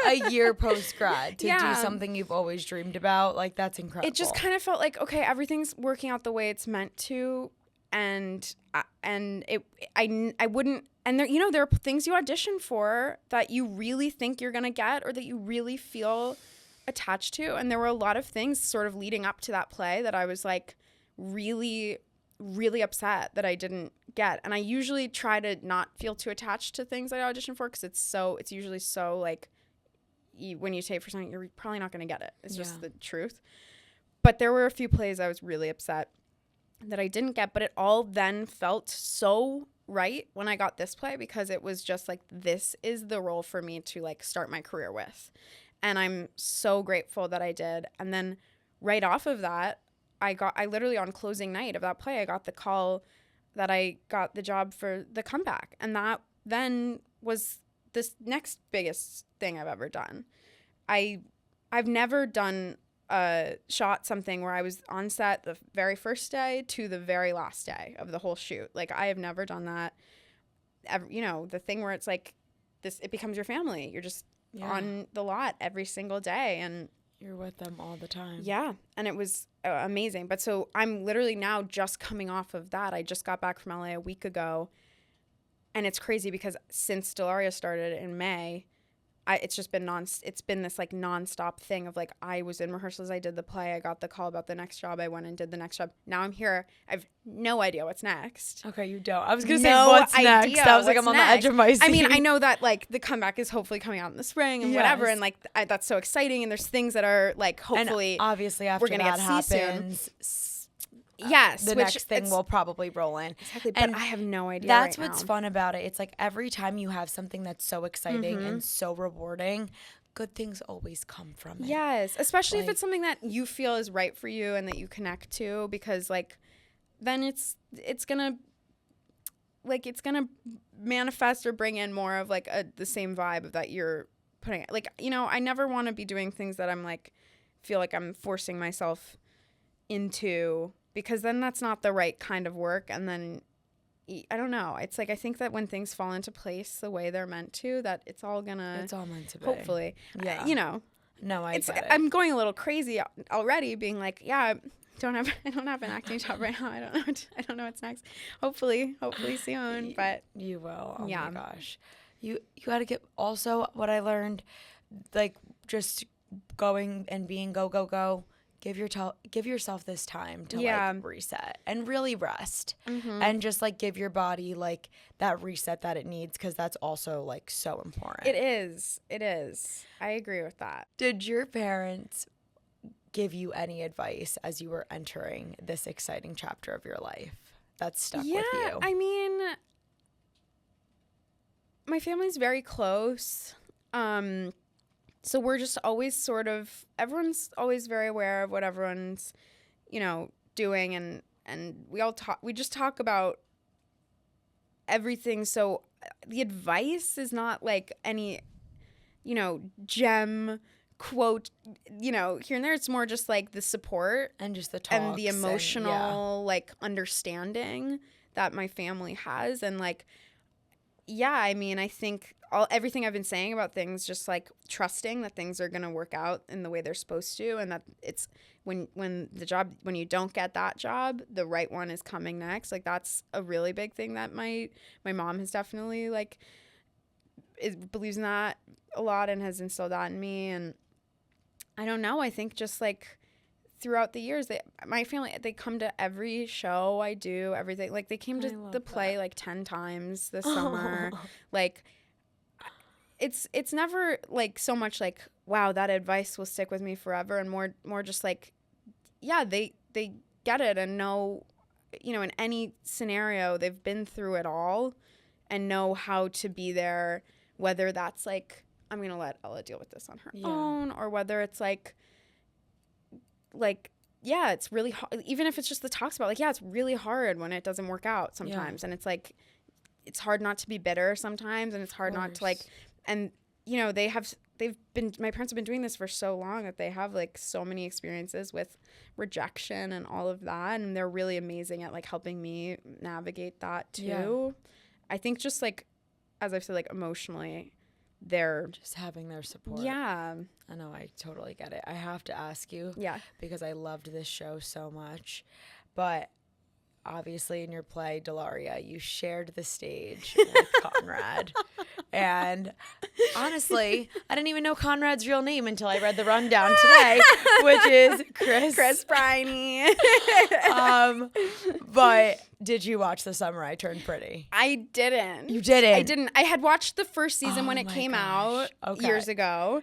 a year post grad to do something you've always dreamed about, like that's incredible. It just kind of felt like, okay, everything's working out the way it's meant to, and I wouldn't. And there are things you audition for that you really think you're gonna get, or that you really feel attached to, and there were a lot of things sort of leading up to that play that I was like really, really upset that I didn't get. And I usually try to not feel too attached to things I audition for, because it's usually so like when you take for something, you're probably not going to get it. It's just the truth. But there were a few plays I was really upset that I didn't get, but it all then felt so right when I got this play, because it was just like, this is the role for me to like start my career with. And I'm so grateful that I did. And then right off of that, I literally on closing night of that play, I got the call that I got the job for The Comeback. And that then was this next biggest thing I've ever done. I've never done shot something where I was on set the very first day to the very last day of the whole shoot. Like, I have never done that. The thing where it's like this, it becomes your family. You're just on the lot every single day, and you're with them all the time. Yeah. And it was amazing. But so I'm literally now just coming off of that. I just got back from LA a week ago, and it's crazy because since Stellaria started in May, it's just been it's been this like nonstop thing of like, I was in rehearsals, I did the play, I got the call about the next job, I went and did the next job. Now I'm here. I have no idea what's next. Okay, you don't. I was gonna say what's next. I was like, I'm on the edge of my seat. I mean, I know that like The Comeback is hopefully coming out in the spring and whatever, and like that's so exciting. And there's things that are like hopefully, and obviously after we're gonna that get happens. Yes, the next thing will probably roll in. Exactly, but I have no idea. That's what's fun about it. It's like every time you have something that's so exciting and so rewarding, good things always come from it. Yes, especially if it's something that you feel is right for you and that you connect to, because like then it's gonna manifest or bring in more of like the same vibe that you're putting. Like, I never want to be doing things that I'm like feel like I'm forcing myself into, because then that's not the right kind of work. And then I don't know. It's like, I think that when things fall into place the way they're meant to, that it's all meant to be. Hopefully. Yeah. No, I get it. I'm going a little crazy already, being like, I don't have an acting job right now. I don't know what's next. Hopefully soon, but you will. Oh my gosh. You got to get, also what I learned, like just going and being go. Give yourself this time to like reset and really rest, and just like give your body like that reset that it needs, because that's also like so important. It is. I agree with that. Did your parents give you any advice as you were entering this exciting chapter of your life that stuck with you? Yeah, I mean, my family's very close. So we're just always everyone's always very aware of what everyone's, doing, and we just talk about everything. So the advice is not like any, gem quote, here and there. It's more just like the support and just the talks and the emotional like understanding that my family has. And like, I mean, I think everything I've been saying about things, just like trusting that things are going to work out in the way they're supposed to, and that it's when you don't get that job, the right one is coming next. Like, that's a really big thing that my mom has definitely like believes in that a lot and has instilled that in me. And I don't know, I think just like throughout the years, my family, they come to every show I do, everything. Like, they came to the play like 10 times this summer. Like, it's never like so much like, wow, that advice will stick with me forever, and more just like, they get it and know, in any scenario they've been through it all and know how to be there, whether that's like, I'm gonna let Ella deal with this on her own, or whether it's like it's really hard, even if it's just the talks about like, it's really hard when it doesn't work out sometimes, and it's like, it's hard not to be bitter sometimes, and it's hard not to like, and my parents have been doing this for so long that they have like so many experiences with rejection and all of that, and they're really amazing at like helping me navigate that too. I think just like as I've said, like emotionally, they're just having their support. Yeah. I know, I totally get it. I have to ask you, because I loved this show so much, but obviously in your play, Delaria, you shared the stage with Conrad. And honestly, I didn't even know Conrad's real name until I read the rundown today, which is Chris Briney. But did you watch The Summer I Turned Pretty? I didn't. You didn't? I didn't. I had watched the first season when it came out years ago.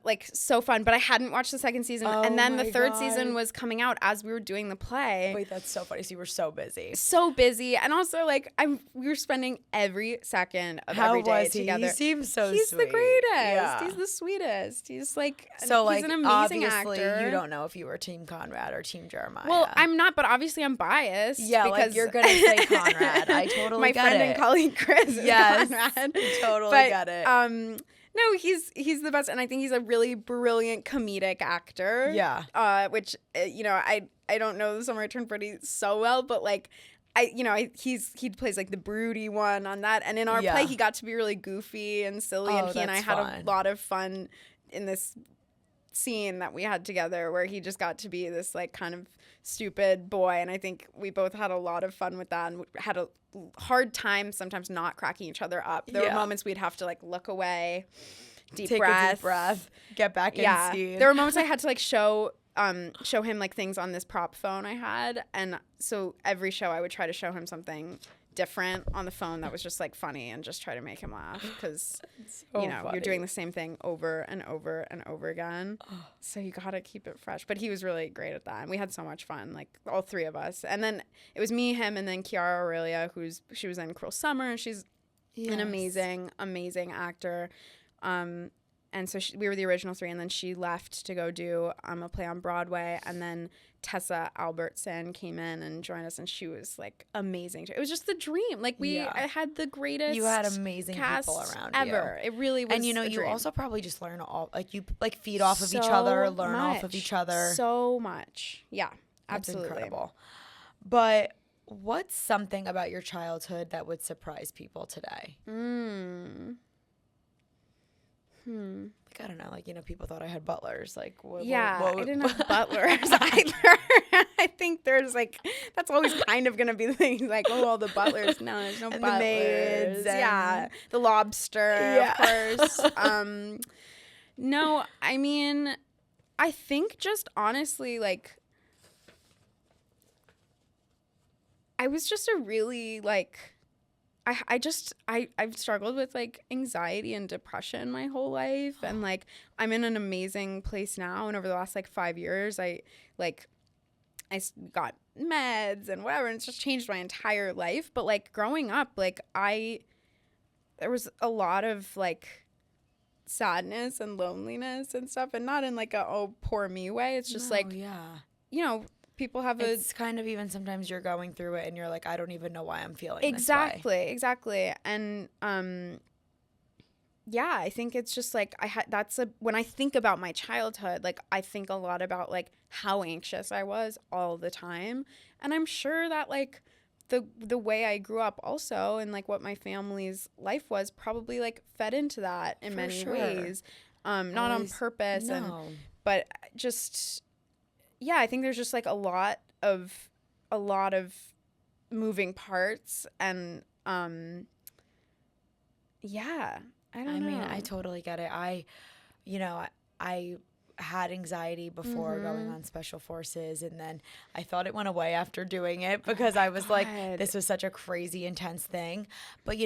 Like so fun, but I hadn't watched the second season. And then the third season was coming out as we were doing the play. Wait, that's so funny. So you were so busy. So busy. And also like we were spending every second of every day together. He seems so sweet. He's the greatest. Yeah. He's the sweetest. He's like, so he's like, an amazing obviously actor. You don't know if you were Team Conrad or Team Jeremiah. Well, I'm not, but obviously I'm biased. Yeah, because like you're going to say Conrad. I totally my get it. friend and colleague Chris is Conrad. Totally get it. No, he's the best, and I think he's a really brilliant comedic actor. Yeah. Which you know, I don't know The Summer I Turned Pretty so well, but like he plays like the broody one on that, and in our play he got to be really goofy and silly, and he and I had a lot of fun in this scene that we had together where he just got to be this like kind of stupid boy, and I think we both had a lot of fun with that and had a hard time sometimes not cracking each other up. There were moments we'd have to like look away, take a deep breath, get back in scene. There were moments I had to like show him like things on this prop phone I had, and so every show I would try to show him something different on the phone that was just like funny and just try to make him laugh, because you're doing the same thing over and over and over again, so you gotta keep it fresh. But he was really great at that, and we had so much fun, like all three of us. And then it was me, him, and then Kiara Aurelia, she was in Cruel Summer, and she's an amazing actor. And so we were the original three, and then she left to go do a play on Broadway, and then Tessa Albertson came in and joined us, and she was like amazing. It was just the dream. Like I had the greatest. You had amazing cast people around ever. you. It really was. And you dream. also probably just learn all, like you like feed off of each other, learn off of each other. So much. Yeah, absolutely. That's incredible. But what's something about your childhood that would surprise people today? Like, I don't know, like, people thought I had butlers. Like, I didn't have butlers either. I think there's like, that's always kind of going to be the thing. Like, all the butlers. No, there's no and butlers. The maids the lobster, of course. No, I mean, I think just honestly, like, I was just a really, like, I've struggled with like anxiety and depression my whole life, and like I'm in an amazing place now, and over the last like 5 years I got meds and whatever, and it's just changed my entire life. But like growing up, like there was a lot of like sadness and loneliness and stuff, and not in like a poor me way. It's just people have it's kind of, even sometimes you're going through it and you're like, I don't even know why I'm feeling exactly and I think it's just like when I think about my childhood, like I think a lot about like how anxious I was all the time, and I'm sure that like the way I grew up also, and like what my family's life was, probably like fed into that in many ways, not on purpose, but just I think there's just like a lot of moving parts, and I don't know. mean, I totally get it. I had anxiety before going on special forces, and then I thought it went away after doing it, because I was like, this was such a crazy intense thing. But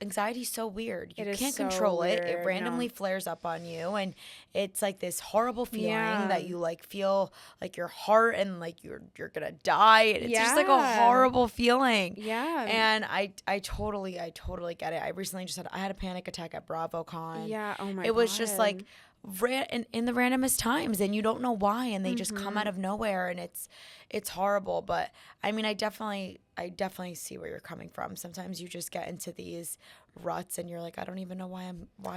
anxiety is so weird. You can't control it. It randomly flares up on you, and it's like this horrible feeling that you like feel like your heart and like you're gonna die. It's just like a horrible feeling. Yeah. And I totally get it. I recently I had a panic attack at BravoCon. Yeah. Oh my God. It was just like in the randomest times, and you don't know why, and they just come out of nowhere, and it's horrible. But I mean, I definitely I definitely see where you're coming from. Sometimes you just get into these ruts and you're like, I don't even know why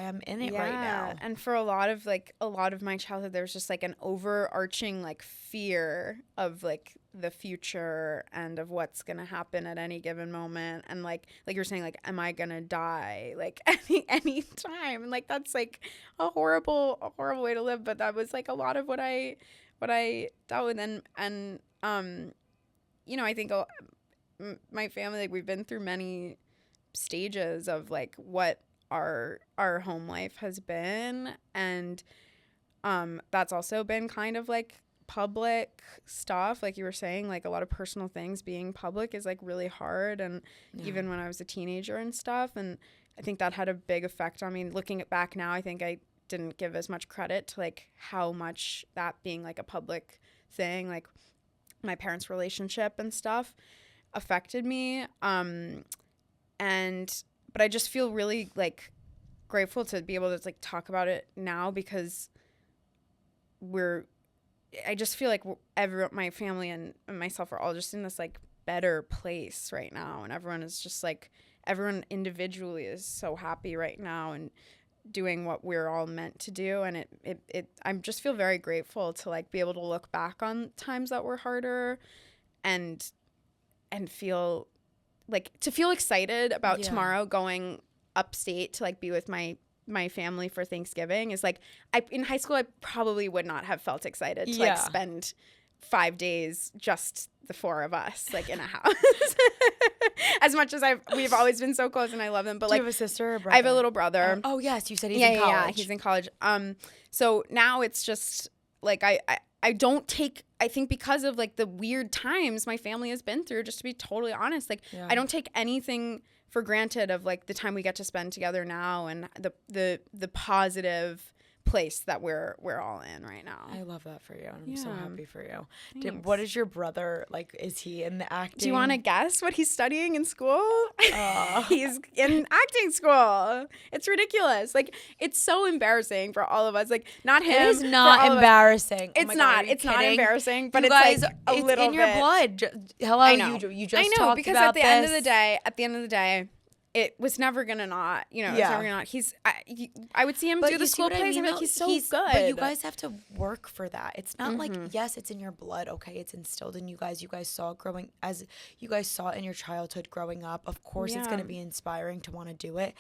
I'm in it right now. And for a lot of my childhood, there was just like an overarching like fear of like the future and of what's gonna happen at any given moment, and like you're saying, like, am I gonna die like any time? And like that's like a horrible way to live. But that was like a lot of what I dealt with, and you know, I think my family, like, we've been through many stages of like what our home life has been, and that's also been kind of like public stuff, like you were saying, like a lot of personal things being public is like really hard, and even when I was a teenager and stuff, and I think that had a big effect on me. Looking back now, I think I didn't give as much credit to like how much that being like a public thing, like my parents' relationship and stuff, affected me. But I just feel really like grateful to be able to like talk about it now, because I just feel like my family and myself are all just in this like better place right now, and everyone is just like, everyone individually is so happy right now and doing what we're all meant to do, and I just feel very grateful to like be able to look back on times that were harder and feel like, to feel excited about tomorrow going upstate to like be with my family for Thanksgiving is like, in high school I probably would not have felt excited to like spend 5 days just the four of us like in a house. As much as we've always been so close and I love them, but Do like, you have a sister or brother? I have a little brother. Oh yes, you said he's in college. Yeah, he's in college. So now it's just like I don't take, I think because of like the weird times my family has been through, just to be totally honest, like I don't take anything for granted of like the time we get to spend together now, and the positive place that we're all in right now. I love that for you. I'm so happy for you. Thanks. What is your brother like? Is he in the acting? Do you want to guess what he's studying in school? He's in acting school. It's ridiculous. Like, it's so embarrassing for all of us. Like, not him. It is not embarrassing. It's not. It's not embarrassing, but you it's guys, like a it's little in your bit. blood. Hello, I know. You just I know, talked because about at the end of the day, it was never gonna not, you know, it's never gonna not. I would see him do the school plays and be like, he's so good. But you guys have to work for that. It's not like, yes, it's in your blood. Okay, it's instilled in you guys. You guys saw it in your childhood growing up. Of course, it's gonna be inspiring to want to do it,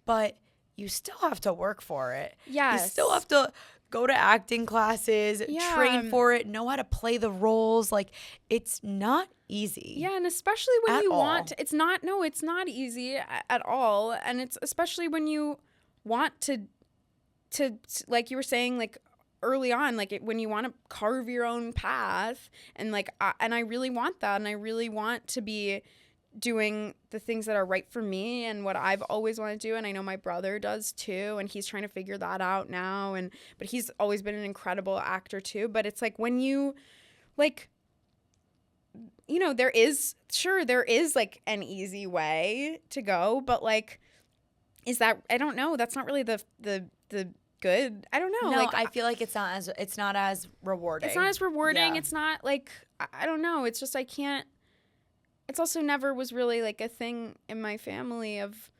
but you still have to work for it. Yes. You still have to go to acting classes, train for it, know how to play the roles. Like, it's not easy. Yeah, and especially when you want to, it's not easy at all. And it's especially when you want to like you were saying, like early on, like when you want to carve your own path, and like and I really want that, and I really want to be doing the things that are right for me and what I've always wanted to do, and I know my brother does too, and he's trying to figure that out now, but he's always been an incredible actor too. But it's like, when you like, you know, there is like an easy way to go, but like, is that, I don't know, that's not really the good, I don't know. No, like, I feel like it's not as rewarding. It's not as rewarding. Yeah. It's not like, I don't know. It's just, I can't, it's also never was really like a thing in my family of,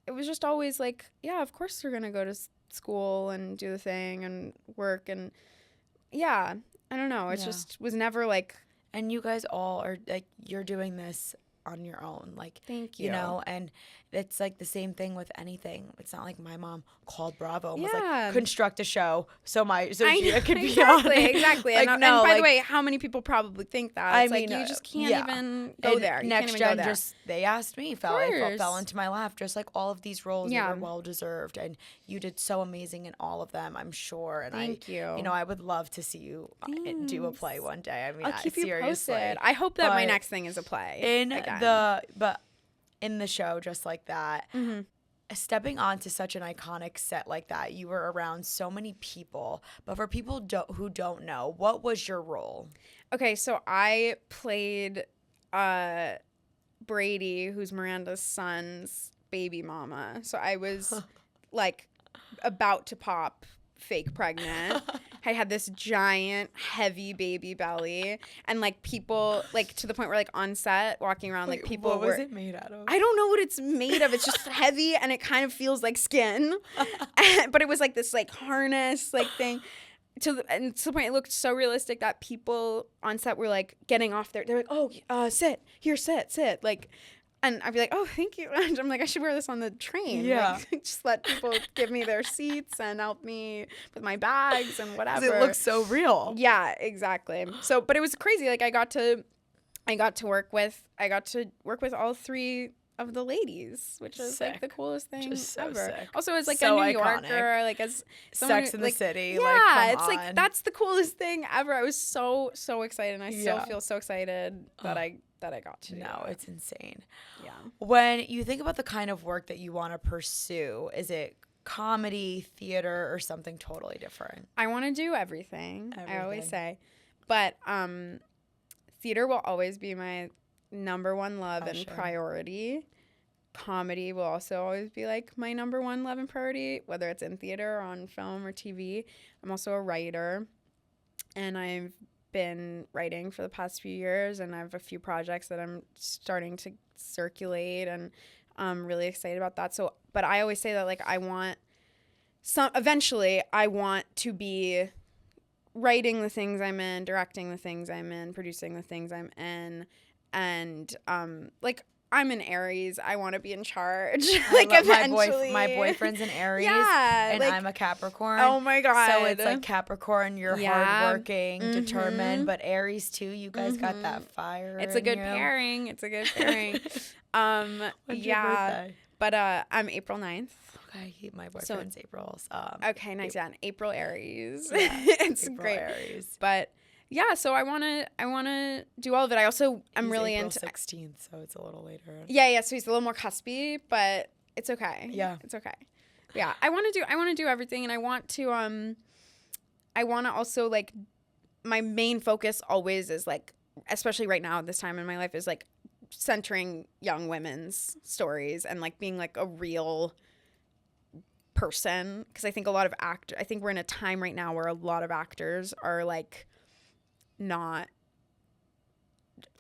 it was just always like, yeah, of course they're going to go to school and do the thing and work. And yeah, I don't know. It just was never like. And you guys all are like, you're doing this on your own. Like, thank you. You know, and it's like the same thing with anything. It's not like my mom called Bravo and was like, construct a show so Gia could be on it. Exactly. Like, and by the way, how many people probably think that? It's like, you just can't even go there. You Next can't Gen even go there. they asked me, fell into my lap, just like all of these roles were well deserved, and you did so amazing in all of them, I'm sure. And thank you. You know, I would love to see you do a play one day. I mean, I'll keep you seriously. posted. I hope that my next thing is a play. In the show, just like that, stepping onto such an iconic set like that, you were around so many people. But for people who don't know, what was your role? Okay, so I played Brady, who's Miranda's son's baby mama. So I was like about to pop fake pregnant. I had this giant, heavy baby belly, and like people, like to the point where like on set, walking around, like people what were. was it made out of? I don't know what it's made of. It's just heavy, and it kind of feels like skin, but it was like this like harness like thing. And to the point it looked so realistic that people on set were like getting off there. They're like, "Oh, sit here, sit." Like, and I'd be like, "Oh, thank you." And I'm like, I should wear this on the train. Yeah. Like, just let people give me their seats and help me with my bags and whatever. It looks so real. Yeah, exactly. So, but it was crazy. Like, I got to work with all three of the ladies, which is like the coolest thing just so ever. Sick. Also, as like so a New iconic. Yorker, like as someone Sex in like, the City. Yeah, like, it's on. like that's the coolest thing ever. I was so excited, and I still feel so excited that I got to. No, it's insane. Yeah. When you think about the kind of work that you want to pursue, is it comedy, theater, or something totally different? I want to do everything. I always say, but theater will always be my number one love and priority. Comedy will also always be like my number one love and priority, whether it's in theater or on film or TV. I'm also a writer, and I've been writing for the past few years, and I have a few projects that I'm starting to circulate, and I'm really excited about that. So, but I always say that like eventually I want to be writing the things I'm in, directing the things I'm in, producing the things I'm in. And like I'm an Aries, I want to be in charge. Like eventually, my boyfriend's an Aries, and like, I'm a Capricorn. Oh my god! So it's like Capricorn, you're hardworking, determined, but Aries too. You guys got that fire. It's a good pairing. It's a good pairing. When's your birthday? But I'm April 9th. Okay, my boyfriend's April. Okay, nice. Yeah, April Aries. Yeah, it's April great. Aries. But yeah, so I wanna do all of it. I also am really April into 16th, so it's a little later. Yeah. So he's a little more cuspy, but it's okay. Yeah, it's okay. Yeah, I want to do everything, and I want to also like my main focus always is like, especially right now at this time in my life, is like centering young women's stories and like being like a real person, because I think I think we're in a time right now where a lot of actors are like not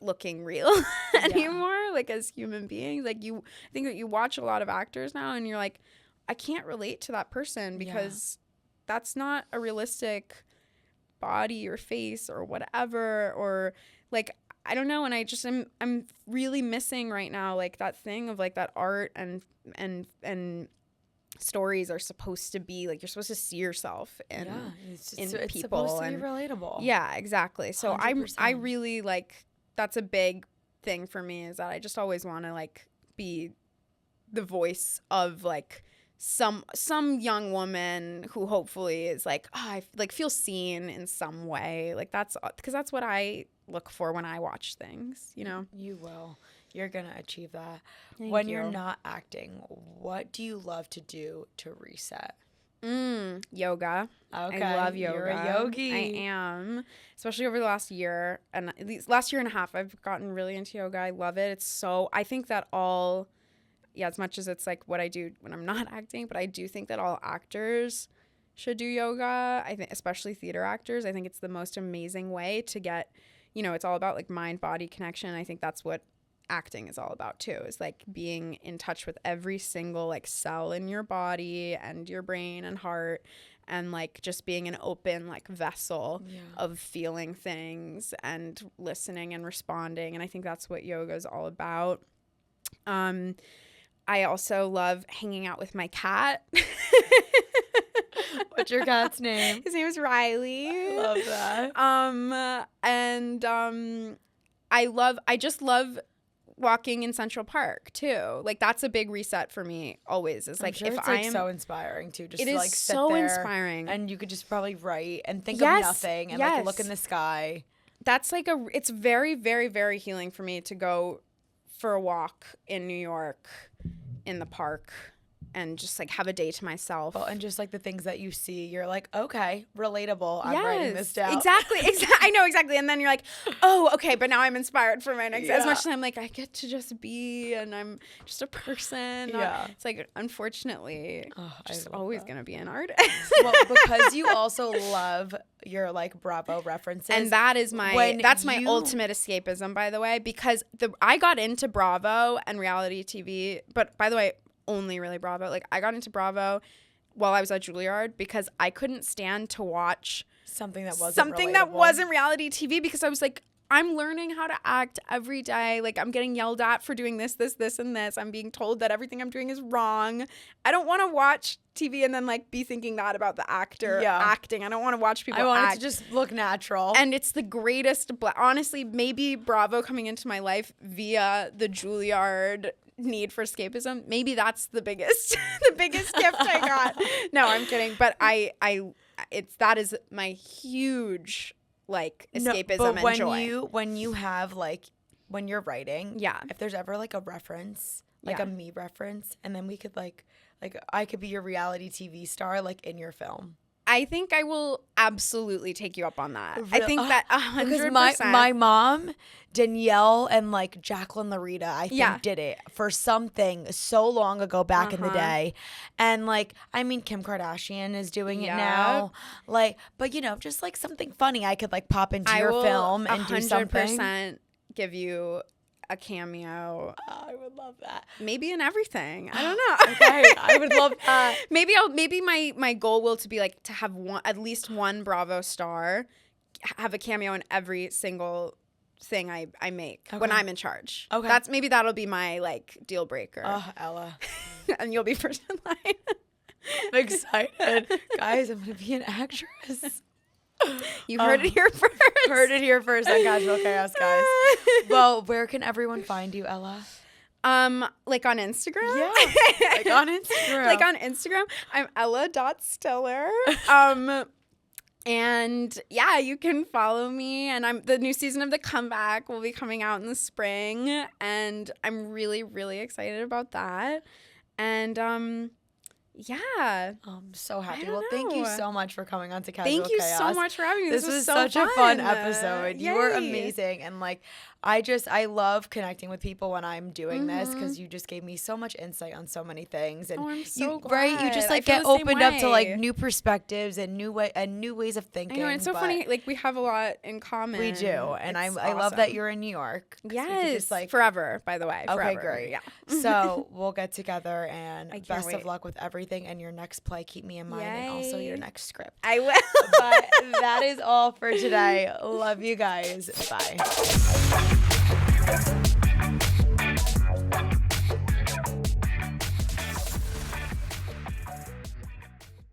looking real anymore, like as human beings. Like I think that you watch a lot of actors now and you're like, I can't relate to that person because that's not a realistic body or face or whatever, or like I don't know. And I just I'm really missing right now like that thing of like that art and stories are supposed to be like, you're supposed to see yourself in people. It's supposed to be relatable. Yeah, exactly. So 100%. I really like, that's a big thing for me, is that I just always want to like be the voice of like some young woman who hopefully is like, I like feel seen in some way. Like that's because that's what I look for when I watch things, you know. You will. You're going to achieve that. Thank you. You're not acting, what do you love to do to reset? Yoga. Okay. I love yoga. You're a yogi. I am. Especially over the last year, and at least last year and a half, I've gotten really into yoga. I love it. It's so, I think that as much as it's like what I do when I'm not acting, but I do think that all actors should do yoga. I think especially theater actors. I think it's the most amazing way to get, it's all about like mind-body connection. I think that's what acting is all about too, is like being in touch with every single like cell in your body and your brain and heart, and like just being an open like vessel of feeling things and listening and responding. And I think that's what yoga is all about. I also love hanging out with my cat. What's your cat's name? His name is Riley. I love that. I just love walking in Central Park too. Like that's a big reset for me always. It's like, if it's so inspiring too, just it to is like sit so there inspiring, and you could just probably write and think of nothing and like look in the sky. That's like it's very, very, very healing for me to go for a walk in New York in the park and just like have a day to myself. Well, and just like the things that you see, you're like, okay, relatable. I'm writing this down. Exactly. I know, exactly. And then you're like, oh, okay, but now I'm inspired for my next. As much as I'm like, I get to just be, and I'm just a person. Yeah. It's like, unfortunately, just always going to be an artist. Well, because you also love your like Bravo references. And that is my my ultimate escapism, by the way, because I got into Bravo and reality TV, but by the way, only really Bravo. Like, I got into Bravo while I was at Juilliard because I couldn't stand to watch something that wasn't reality TV, because I was like, I'm learning how to act every day. Like, I'm getting yelled at for doing this, and this. I'm being told that everything I'm doing is wrong. I don't want to watch TV and then like be thinking that about the actor acting. I don't want to watch people act. I want it to just look natural. And it's the greatest, honestly, maybe Bravo coming into my life via the Juilliard need for escapism. Maybe that's the biggest gift I got. No, I'm kidding. But that is my huge like escapism and joy. When you have like, when you're writing, yeah, if there's ever like a reference, like a me reference, and then we could like I could be your reality TV star like in your film. I think I will absolutely take you up on that. I think that 100%. Because my mom, Danielle, and like Jacqueline Larita, I think did it for something so long ago back in the day. And like, I mean, Kim Kardashian is doing it now. Like, but you know, just like something funny I could like pop into your film and do something. 100% give you a cameo. Oh, I would love that. Maybe in everything. I don't know. Okay, I would love that. Maybe my goal will be like to have at least one Bravo star have a cameo in every single thing I make when I'm in charge. Okay. That'll be my like deal breaker. Oh, Ella. And you'll be first in line. I'm excited. Guys, I'm going to be an actress. You heard it here first. Heard it here first on Casual Chaos, guys. Well, where can everyone find you, Ella? Like on Instagram? Yeah. Like on Instagram. Like on Instagram. I'm Ella.Stiller. And yeah, you can follow me, and the new season of The Comeback will be coming out in the spring, and I'm really, really excited about that. And yeah. I'm so happy. Well, thank you so much for coming on to Casual Chaos. Thank you so much for having me. This was such a fun episode. Yay. You were amazing. And like, I love connecting with people when I'm doing this, because you just gave me so much insight on so many things. And I'm so glad. Right? You just like get opened up to like new perspectives and new ways of thinking. I know, it's so funny. Like, we have a lot in common. We do. And I love that you're in New York. Yes. Just, like, forever, by the way. Forever. Okay, great. Yeah. So we'll get together, and best wait. of luck with everything and your next play. Keep me in mind. Yay. And also your next script. I will. But that is all for today. Love you guys. Bye.